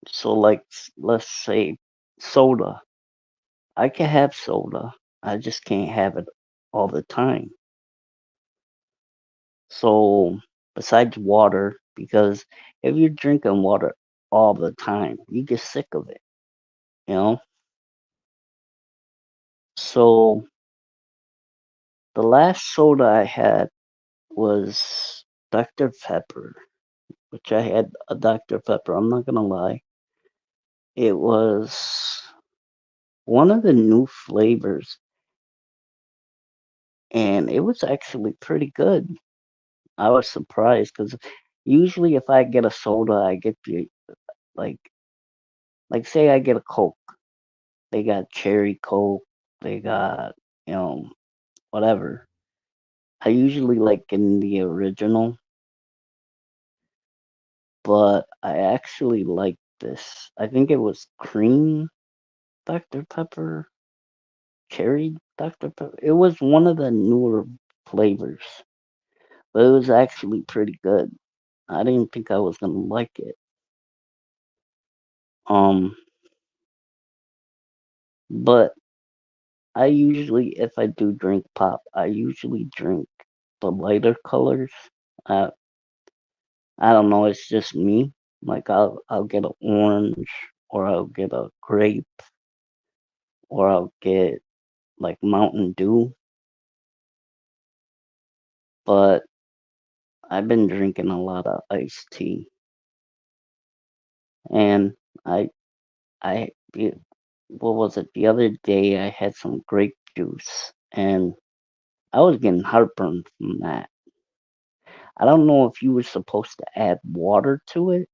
So like let's say soda. I can have soda. I just can't have it all the time. So besides water, because if you're drinking water all the time, you get sick of it, you know? So the last soda I had was Dr. Pepper, which I had a Dr. Pepper, I'm not gonna lie. It was one of the new flavors and it was actually pretty good. I was surprised because usually if I get a soda, I get the like say I get a Coke. They got cherry Coke, they got, you know, whatever. I usually like getting the original, but I actually like this. I think it was cream Dr. Pepper, cherry Dr. Pepper. It was one of the newer flavors, but it was actually pretty good. I didn't think I was gonna like it. Um, but I usually, if I do drink pop, I usually drink the lighter colors. Uh, I don't know, it's just me. Like I'll get an orange, or I'll get a grape, or I'll get like Mountain Dew. But I've been drinking a lot of iced tea, and I what was it? The other day I had some grape juice, and I was getting heartburn from that. I don't know if you were supposed to add water to it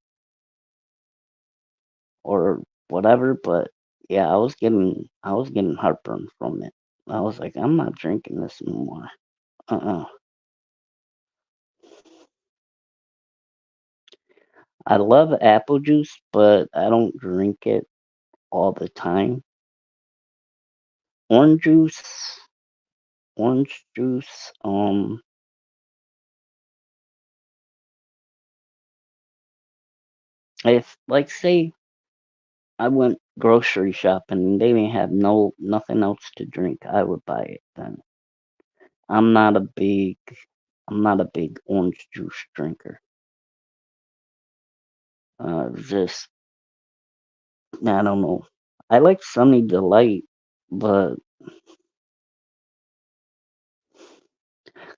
or whatever, but yeah, I was getting heartburn from it. I was like, I'm not drinking this anymore. Uh-uh. I love apple juice, but I don't drink it all the time. Orange juice, Orange juice. If like say I went grocery shopping and they didn't have nothing else to drink, I would buy it then. I'm not a big I'm not a big orange juice drinker. Just I don't know. I like Sunny Delight, but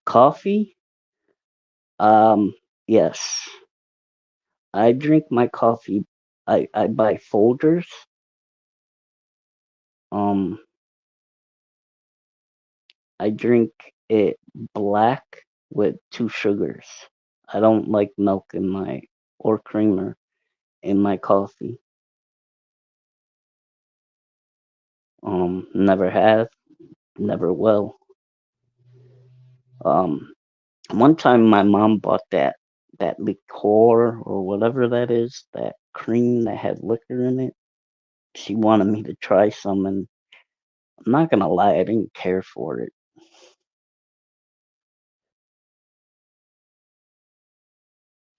coffee, um, yes. I drink my coffee. I buy Folgers. Um, I drink it black with two sugars. I don't like milk in my or creamer in my coffee. Never have, never will. Um, one time my mom bought that liqueur or whatever that is, that cream that had liquor in it. She wanted me to try some, and I'm not gonna lie, I didn't care for it.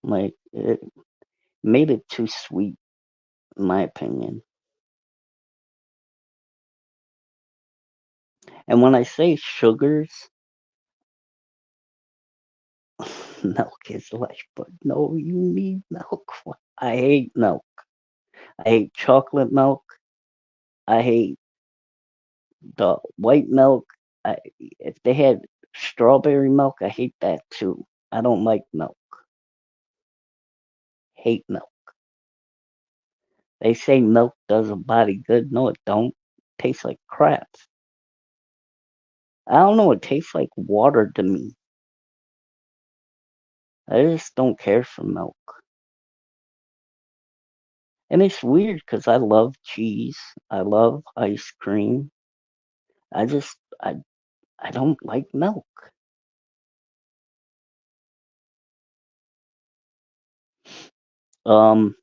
Like it made it too sweet, in my opinion. And when I say sugars, milk is life, but no, you need milk. I hate milk. I hate chocolate milk. I hate the white milk. If they had strawberry milk, I hate that too. I don't like milk. Hate milk. They say milk does a body good. No, it don't. Tastes like crap. I don't know. It tastes like water to me. I just don't care for milk. And it's weird because I love cheese. I love ice cream. I just I don't like milk. Um,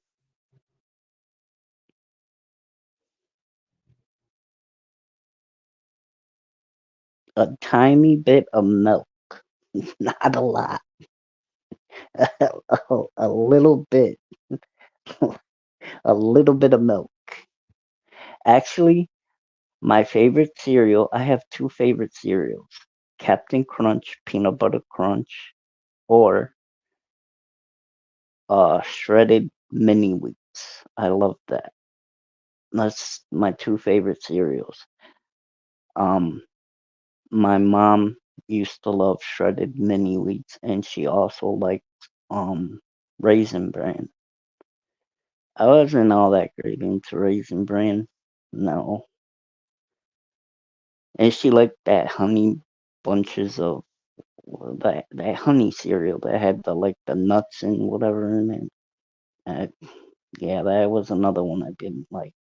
a tiny bit of milk, not a lot. A little bit, a little bit of milk. Actually, my favorite cereal. I have two favorite cereals: Captain Crunch, Peanut Butter Crunch, or shredded mini wheats. I love that. That's my two favorite cereals. Um, my mom used to love shredded mini wheats, and she also liked um Raisin Bran. I wasn't all that great into Raisin Bran, no. And she liked that honey bunches of that honey cereal that had the nuts and whatever in it. Uh, yeah, that was another one I didn't like.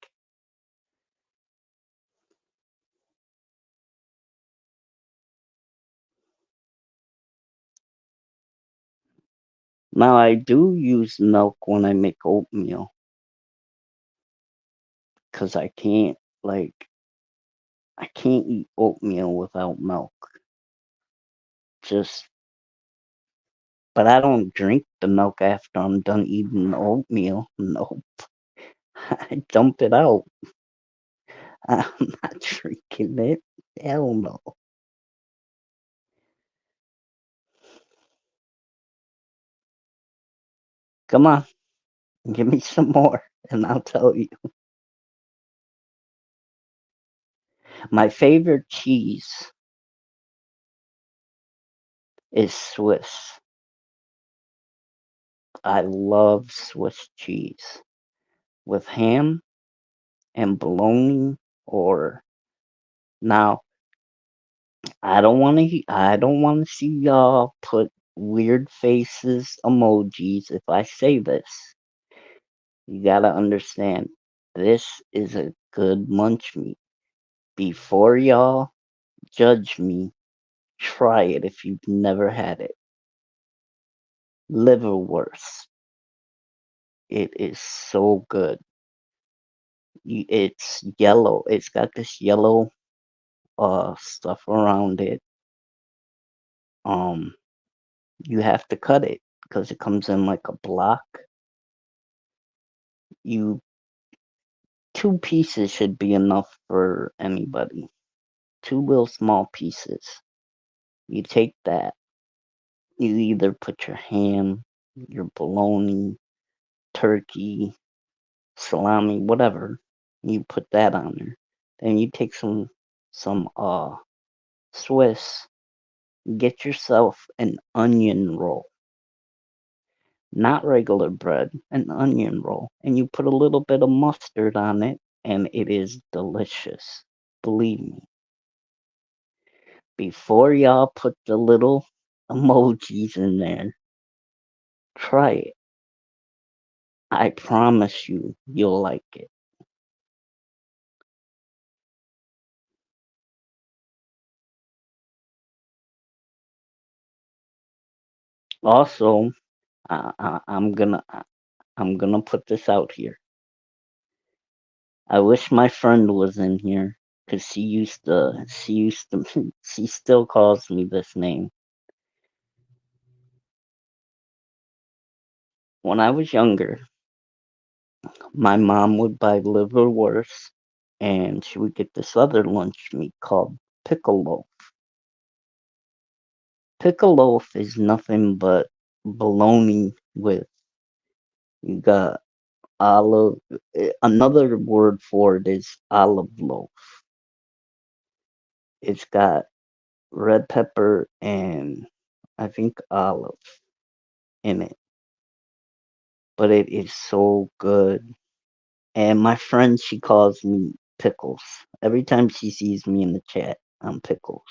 Now I do use milk when I make oatmeal because like I can't eat oatmeal without milk. Just but I don't drink the milk after I'm done eating the oatmeal. No, I dump it out. I'm not drinking it. Hell no. Come on, give me some more, and I'll tell you. My favorite cheese is Swiss. I love Swiss cheese with ham and bologna. Or now, I don't want to see y'all put weird faces emojis if I say this. You gotta understand, this is a good munch meat. Before y'all judge me, try it if you've never had it. Liverwurst. It is so good. It's yellow. It's got this yellow stuff around it. Um, you have to cut it because it comes in like a block. You Two pieces should be enough for anybody. Two little small pieces. You take that. You either put your ham, your bologna, turkey, salami, whatever. You put that on there. Then you take some Swiss. Get yourself an onion roll, not regular bread, an onion roll, and you put a little bit of mustard on it, and it is delicious. Believe me. Before y'all put the little emojis in there, try it. I promise you, you'll like it. Also, I'm gonna put this out here. I wish my friend was in here because she still calls me this name. When I was younger, my mom would buy liverwurst and she would get this other lunch meat called pickle loaf. Pickle loaf is nothing but bologna with you got olive. Another word for it is olive loaf. It's got red pepper and I think olive in it, but it is so good. And my friend, she calls me Pickles. Every time she sees me in the chat, I'm Pickles.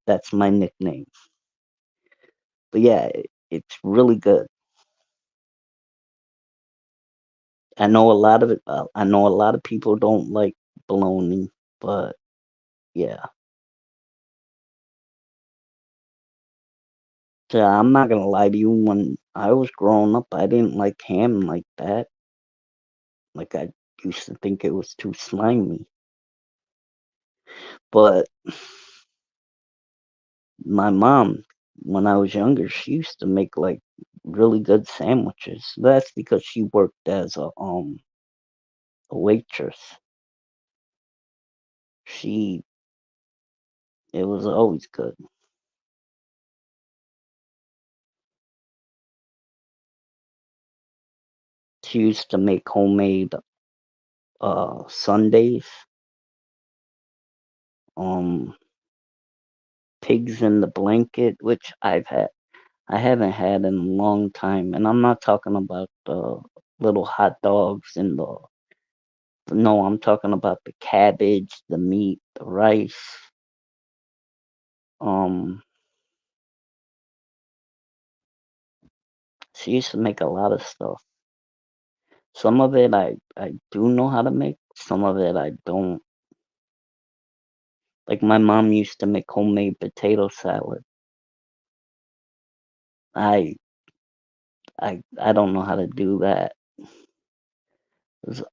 That's my nickname. But yeah, it's really good. I know a lot of people don't like bologna, but yeah. So I'm not gonna lie to you. When I was growing up, I didn't like ham like that. Like I used to think it was too slimy. But my mom, when I was younger, she used to make like really good sandwiches. That's because she worked as a waitress. She It was always good. She used to make homemade Sundays, um pigs in the blanket, which I haven't had in a long time. And I'm not talking about the little hot dogs and the no, I'm talking about the cabbage, the meat, the rice. Um she used to make a lot of stuff. Some of it I do know how to make, some of it I don't. Like my mom used to make homemade potato salad. I I don't know how to do that. 'Cause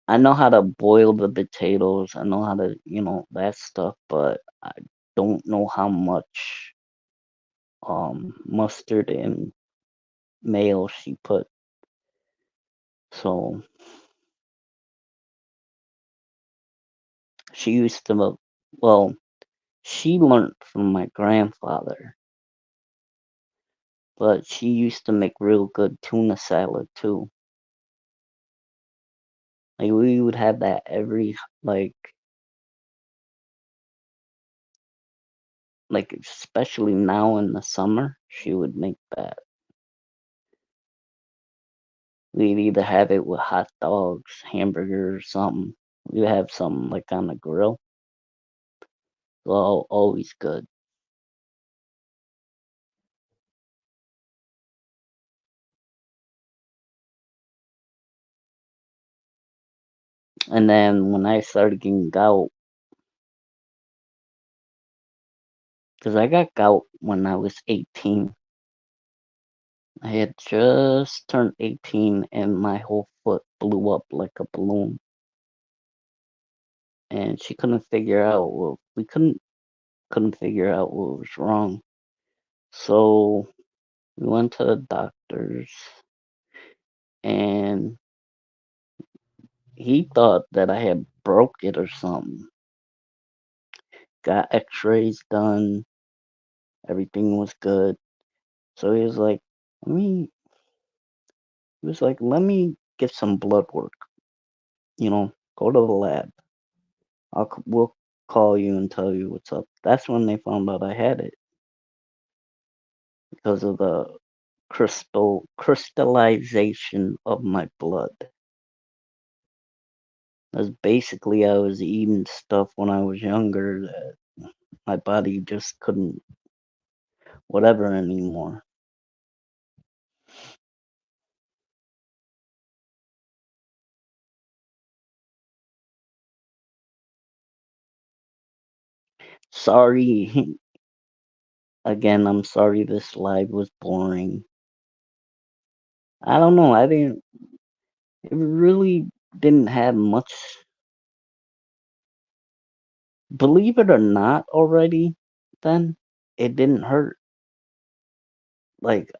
I know how to boil the potatoes. I know how to, that stuff, but I don't know how much mustard and mayo she put. So she used to, well, she learned from my grandfather, but she used to make real good tuna salad too. Like we would have that every like especially now in the summer, she would make that. We'd either have it with hot dogs, hamburgers, something. We'd have something like on the grill. Well, always good. And then when I started getting gout, because I got gout when I was 18. I had just turned 18 and my whole foot blew up like a balloon. And she couldn't figure out, well, we couldn't, couldn't figure out what was wrong. So we went to the doctors, and he thought that I had broke it or something. Got X-rays done, everything was good. So he was like, let me get some blood work. Go to the lab. We'll call you and tell you what's up. That's when they found out I had it because of the crystallization of my blood. That's basically I was eating stuff when I was younger that my body just couldn't whatever anymore. Sorry again, I'm sorry this live was boring. I don't know, it really didn't have much. Believe it or not already, then it didn't hurt. Like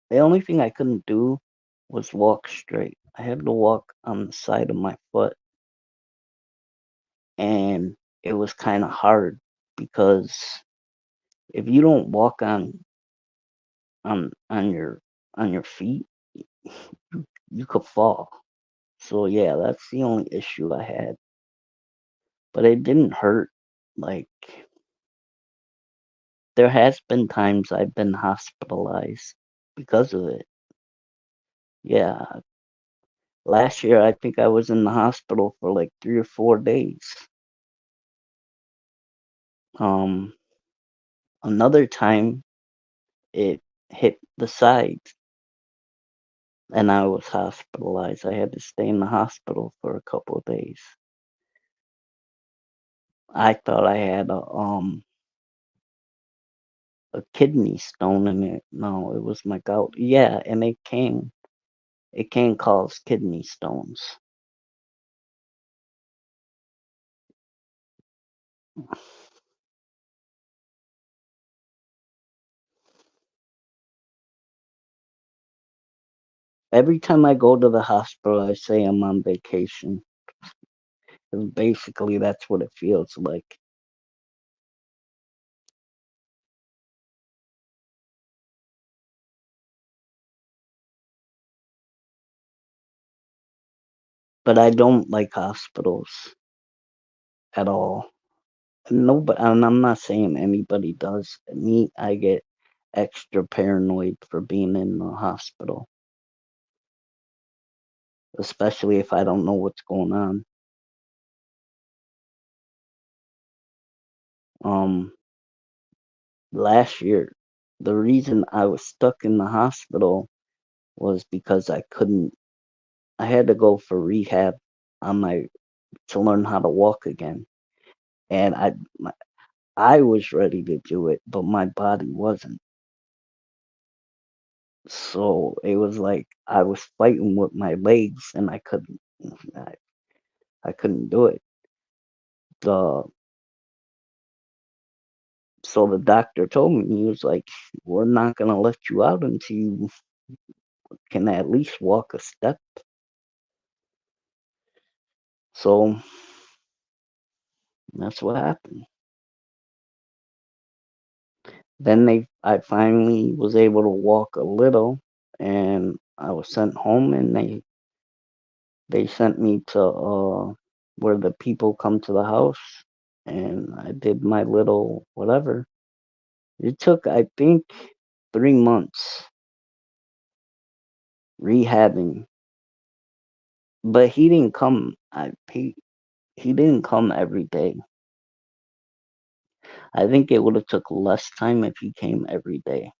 the only thing I couldn't do was walk straight. I had to walk on the side of my foot, and it was kind of hard because if you don't walk on your feet, you could fall. So yeah, that's the only issue I had. But it didn't hurt. Like there has been times I've been hospitalized because of it. Yeah, last year I think I was in the hospital for like 3 or 4 days. Um, Another time it hit the side and I was hospitalized. I had to stay in the hospital for a couple of days. I thought I had a kidney stone in it. No, it was my gout. Yeah, and it can cause kidney stones. Every time I go to the hospital, I say I'm on vacation. 'Cause basically that's what it feels like. But I don't like hospitals at all. No, but and I'm not saying anybody does. Me, I get extra paranoid for being in the hospital, especially if I don't know what's going on. Um, Last year, the reason I was stuck in the hospital was because I had to go for rehab on my to learn how to walk again. And I was ready to do it, but my body wasn't. So it was like I was fighting with my legs and I, I couldn't do it. The So the doctor told me, he was like, we're not gonna let you out until you can at least walk a step. So that's what happened. Then I finally was able to walk a little, and I was sent home, and they sent me to where the people come to the house, and I did my little whatever. It took, I think, 3 months rehabbing, but he didn't come. He didn't come every day. I think it would have took less time if he came every day.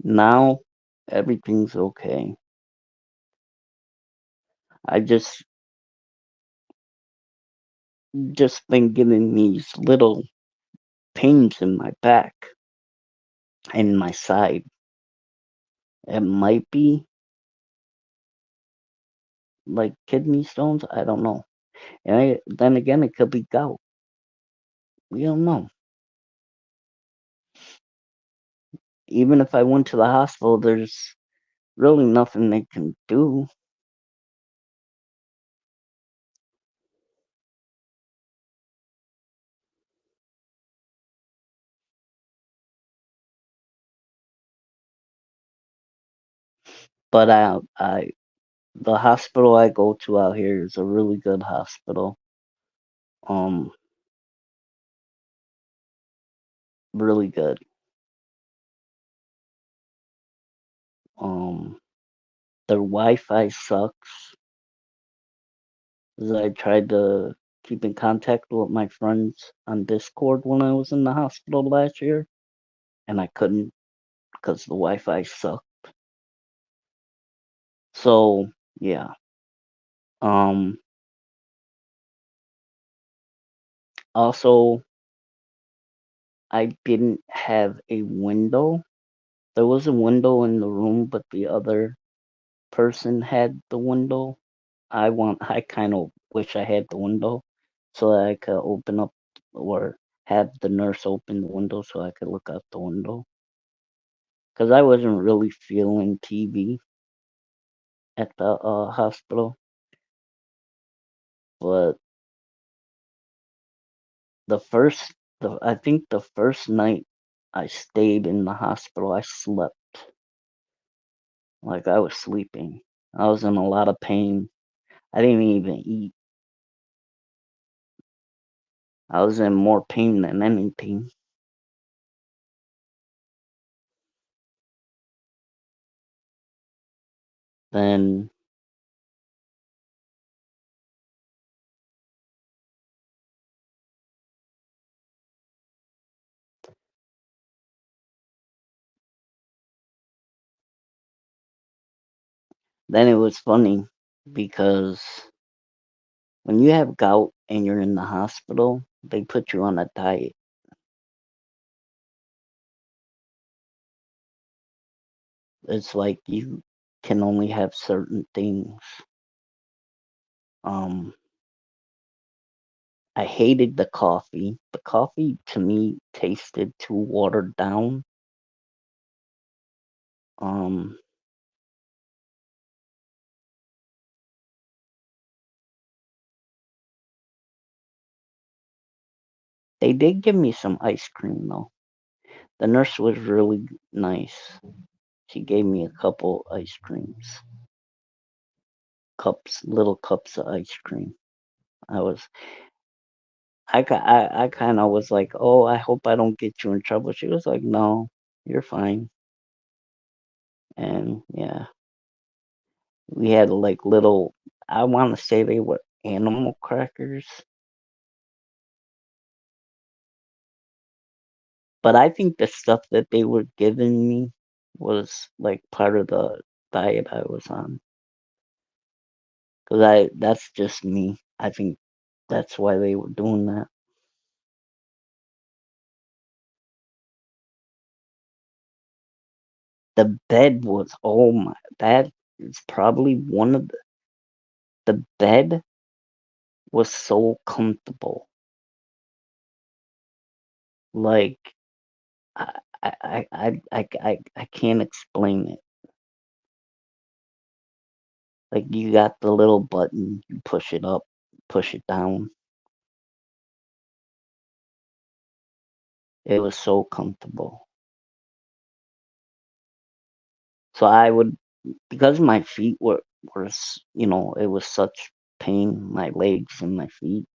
Now everything's okay. I just been getting these little pains in my back and my side. It might be like kidney stones. I don't know. And then again, it could be gout. We don't know. Even if I went to the hospital, there's really nothing they can do. But the hospital I go to out here is a really good hospital. Um, really good. Um, their Wi-Fi sucks. 'Cause I tried to keep in contact with my friends on Discord when I was in the hospital last year, and I couldn't because the Wi-Fi sucked. So yeah. Um, also, I didn't have a window. There was a window in the room, but the other person had the window. I kind of wish I had the window so that I could open up or have the nurse open the window so I could look out the window. Because I wasn't really feeling TV at the hospital. But I think the first night I stayed in the hospital, I slept like I was sleeping. I was in a lot of pain. I didn't even eat. I was in more pain than anything. Then then it was funny because when you have gout and you're in the hospital, they put you on a diet. It's like you can only have certain things. Um, I hated the coffee. The coffee to me tasted too watered down. Um, they did give me some ice cream though. The nurse was really nice. She gave me a couple ice creams, little cups of ice cream. I was, I kind of was like, oh, I hope I don't get you in trouble. She was like, no, you're fine. And yeah, we had like little, I want to say they were animal crackers, but I think the stuff that they were giving me was like part of the diet I was on. Cause that's just me. I think that's why they were doing that. The bed was, oh my, that is probably one of the bed was so comfortable. Like I can't explain it. Like you got the little button, you push it up, push it down. It was so comfortable. So I would, because my feet it was such pain, my legs and my feet.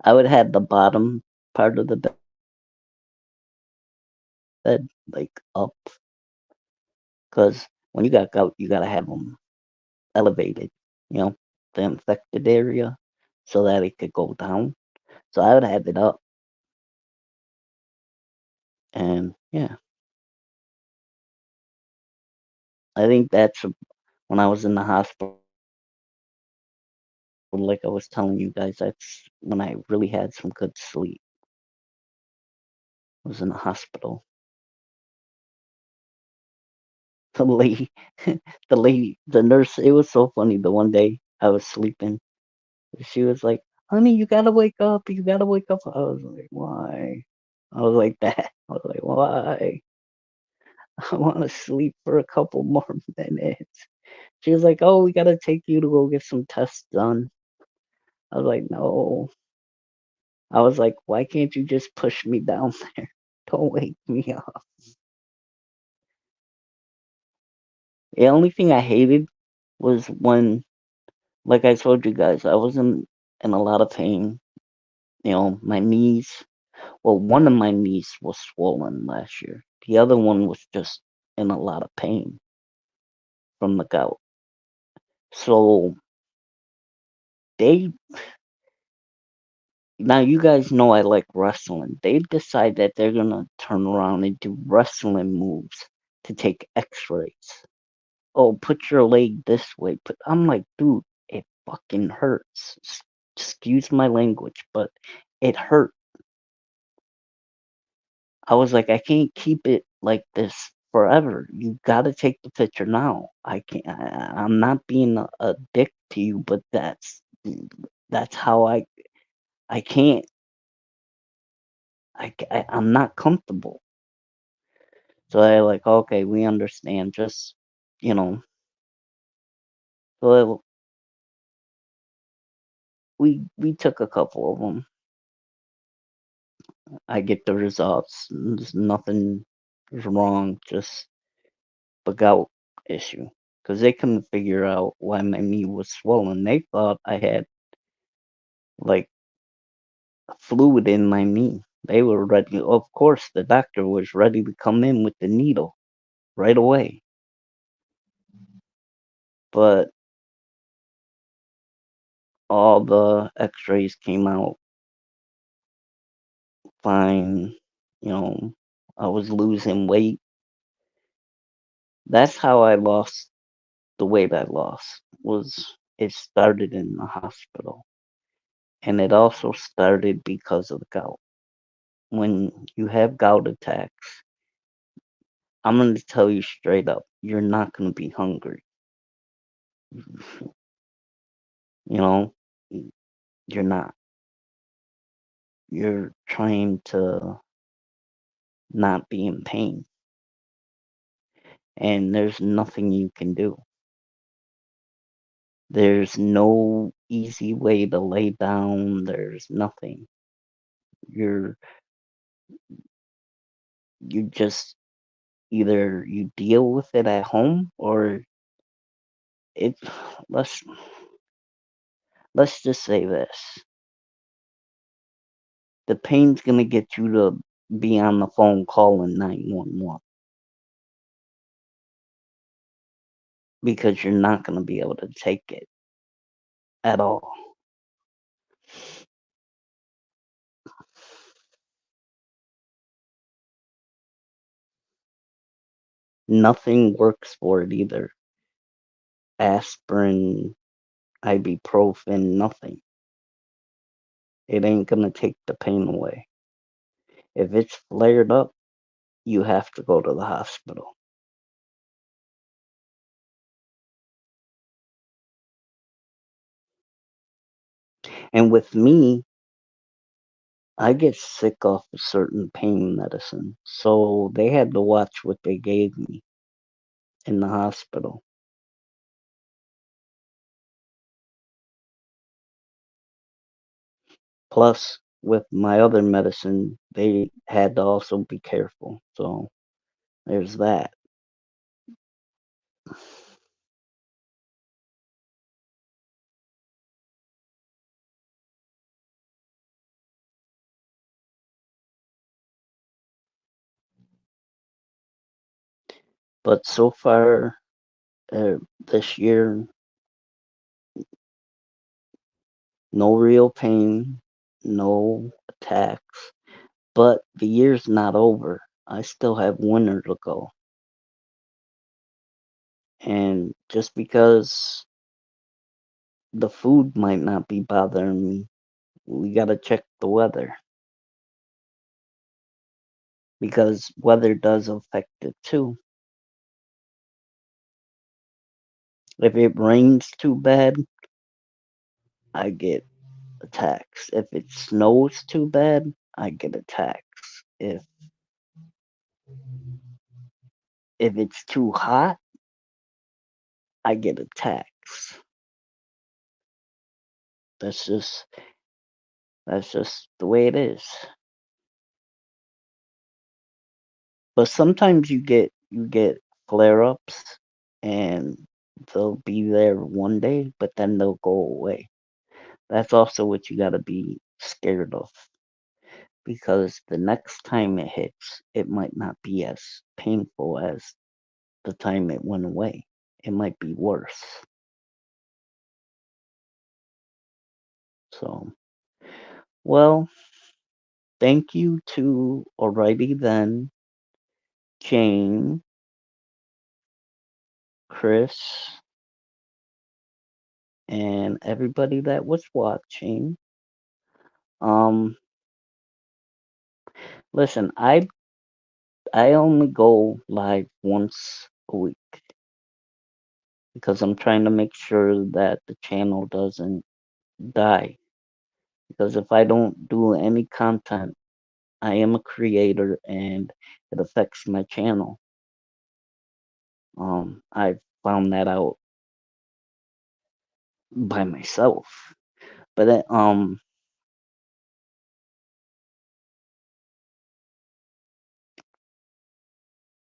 I would have the bottom part of the bed like up, because when you got gout, you gotta have them elevated, you know, the infected area, so that it could go down. So I would have it up, and yeah, I think when I was in the hospital, like I was telling you guys, that's when I really had some good sleep. I was in the hospital. The lady, the nurse. It was so funny. The one day I was sleeping, she was like, "Honey, you gotta wake up. You gotta wake up." I was like, "Why?" I was like that. I was like, "Why?" I want to sleep for a couple more minutes. She was like, "Oh, we gotta take you to go get some tests done." I was like, "No." I was like, "Why can't you just push me down there? Don't wake me up." The only thing I hated was when, like I told you guys, I was in a lot of pain. My knees. Well, one of my knees was swollen last year. The other one was just in a lot of pain from the gout. So they now you guys know I like wrestling. They decide that they're gonna turn around and do wrestling moves to take X-rays. Oh, put your leg this way. I'm like, dude, it fucking hurts. Excuse my language, but it hurt. I was like, I can't keep it like this forever. You got to take the picture now. I can't. I'm not being a dick to you, but that's how I can't. I'm not comfortable. So I like, okay, we understand. Just you know, so we took a couple of them. I get the results. There's nothing is wrong. Just the gout issue. Because they couldn't figure out why my knee was swollen. They thought I had like fluid in my knee. They were ready. Of course, the doctor was ready to come in with the needle right away. But all the x-rays came out fine. You know, I was losing weight. That's how I lost the weight I lost. Was it started in the hospital. And it also started because of the gout. When you have gout attacks, I'm going to tell you straight up, you're not going to be hungry. You know, you're not. You're trying to not be in pain, and there's nothing you can do. There's no easy way to lay down. There's nothing. You're you just either you deal with it at home or it let's let's just say this. The pain's gonna get you to be on the phone calling 911 because you're not gonna be able to take it at all. Nothing works for it either. Aspirin, ibuprofen, nothing. It ain't gonna take the pain away. If it's flared up, you have to go to the hospital. And with me, I get sick off a certain pain medicine. So they had to watch what they gave me in the hospital. Plus, with my other medicine, they had to also be careful. So there's that. But so far, this year, no real pain, no attacks. But the year's not over. I still have winter to go. And just because the food might not be bothering me, we got to check the weather because weather does affect it too. If it rains too bad, I get attacks. If it snows too bad, I get attacks. If it's too hot, I get attacks. That's just that's just the way it is. But sometimes you get flare ups and they'll be there one day, but then they'll go away. That's also what you gotta be scared of because the next time it hits, it might not be as painful as the time it went away. It might be worse. So, well, thank you to Alrighty Then, Jane, Chris, and everybody that was watching. Um, listen, I only go live once a week because I'm trying to make sure that the channel doesn't die. Because if I don't do any content, I am a creator and it affects my channel. I found that out by myself. But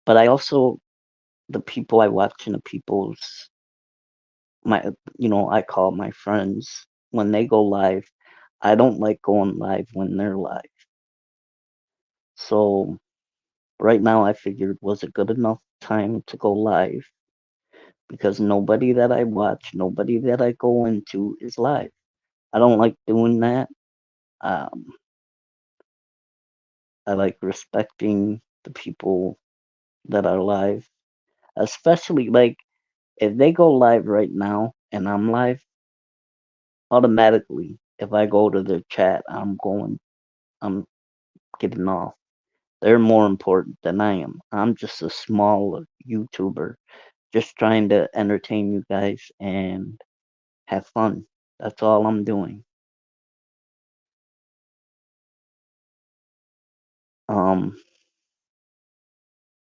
but I also the people I watch and the people's my I call my friends when they go live. I don't like going live when they're live. So right now I figured was a good enough time to go live because nobody that I watch, nobody that I go into is live. I don't like doing that. Um, I like respecting the people that are live, especially like if they go live right now and I'm live, automatically if I go to their chat, I'm getting off. They're more important than I am. I'm just a small YouTuber just trying to entertain you guys and have fun. That's all I'm doing. Um,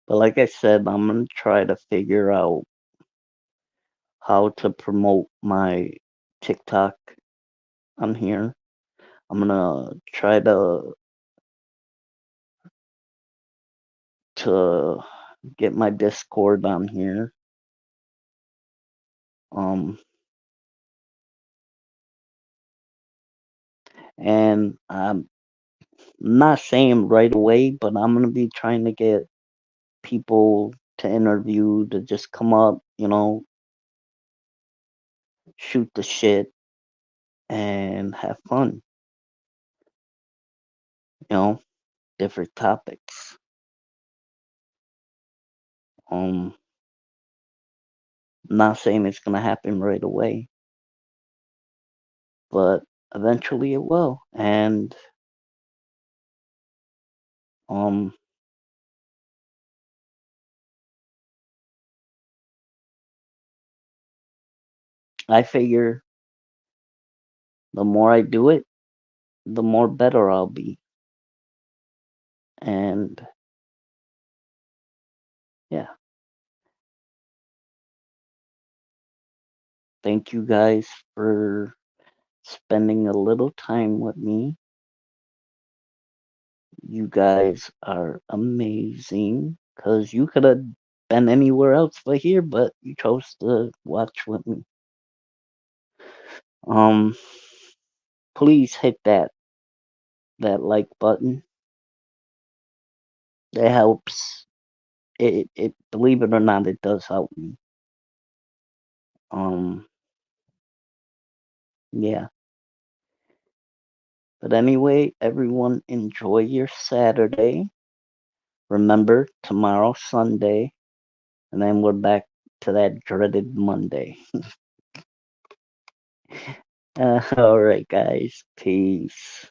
but like I said, I'm gonna try to figure out how to promote my TikTok on here. I'm gonna try to get my Discord on here. Um, and I'm not saying right away, but I'm gonna be trying to get people to interview to just come up, shoot the shit and have fun, you know, different topics. Um, not saying it's gonna happen right away, but eventually it will. And um, I figure the more I do it, the more better I'll be. And yeah, thank you guys for spending a little time with me. You guys are amazing because you could have been anywhere else but here, but you chose to watch with me. Um, please hit that like button. It helps. It believe it or not, it does help me. Um, yeah. But anyway, everyone enjoy your Saturday. Remember, tomorrow Sunday, and then we're back to that dreaded Monday. All right, guys. Peace.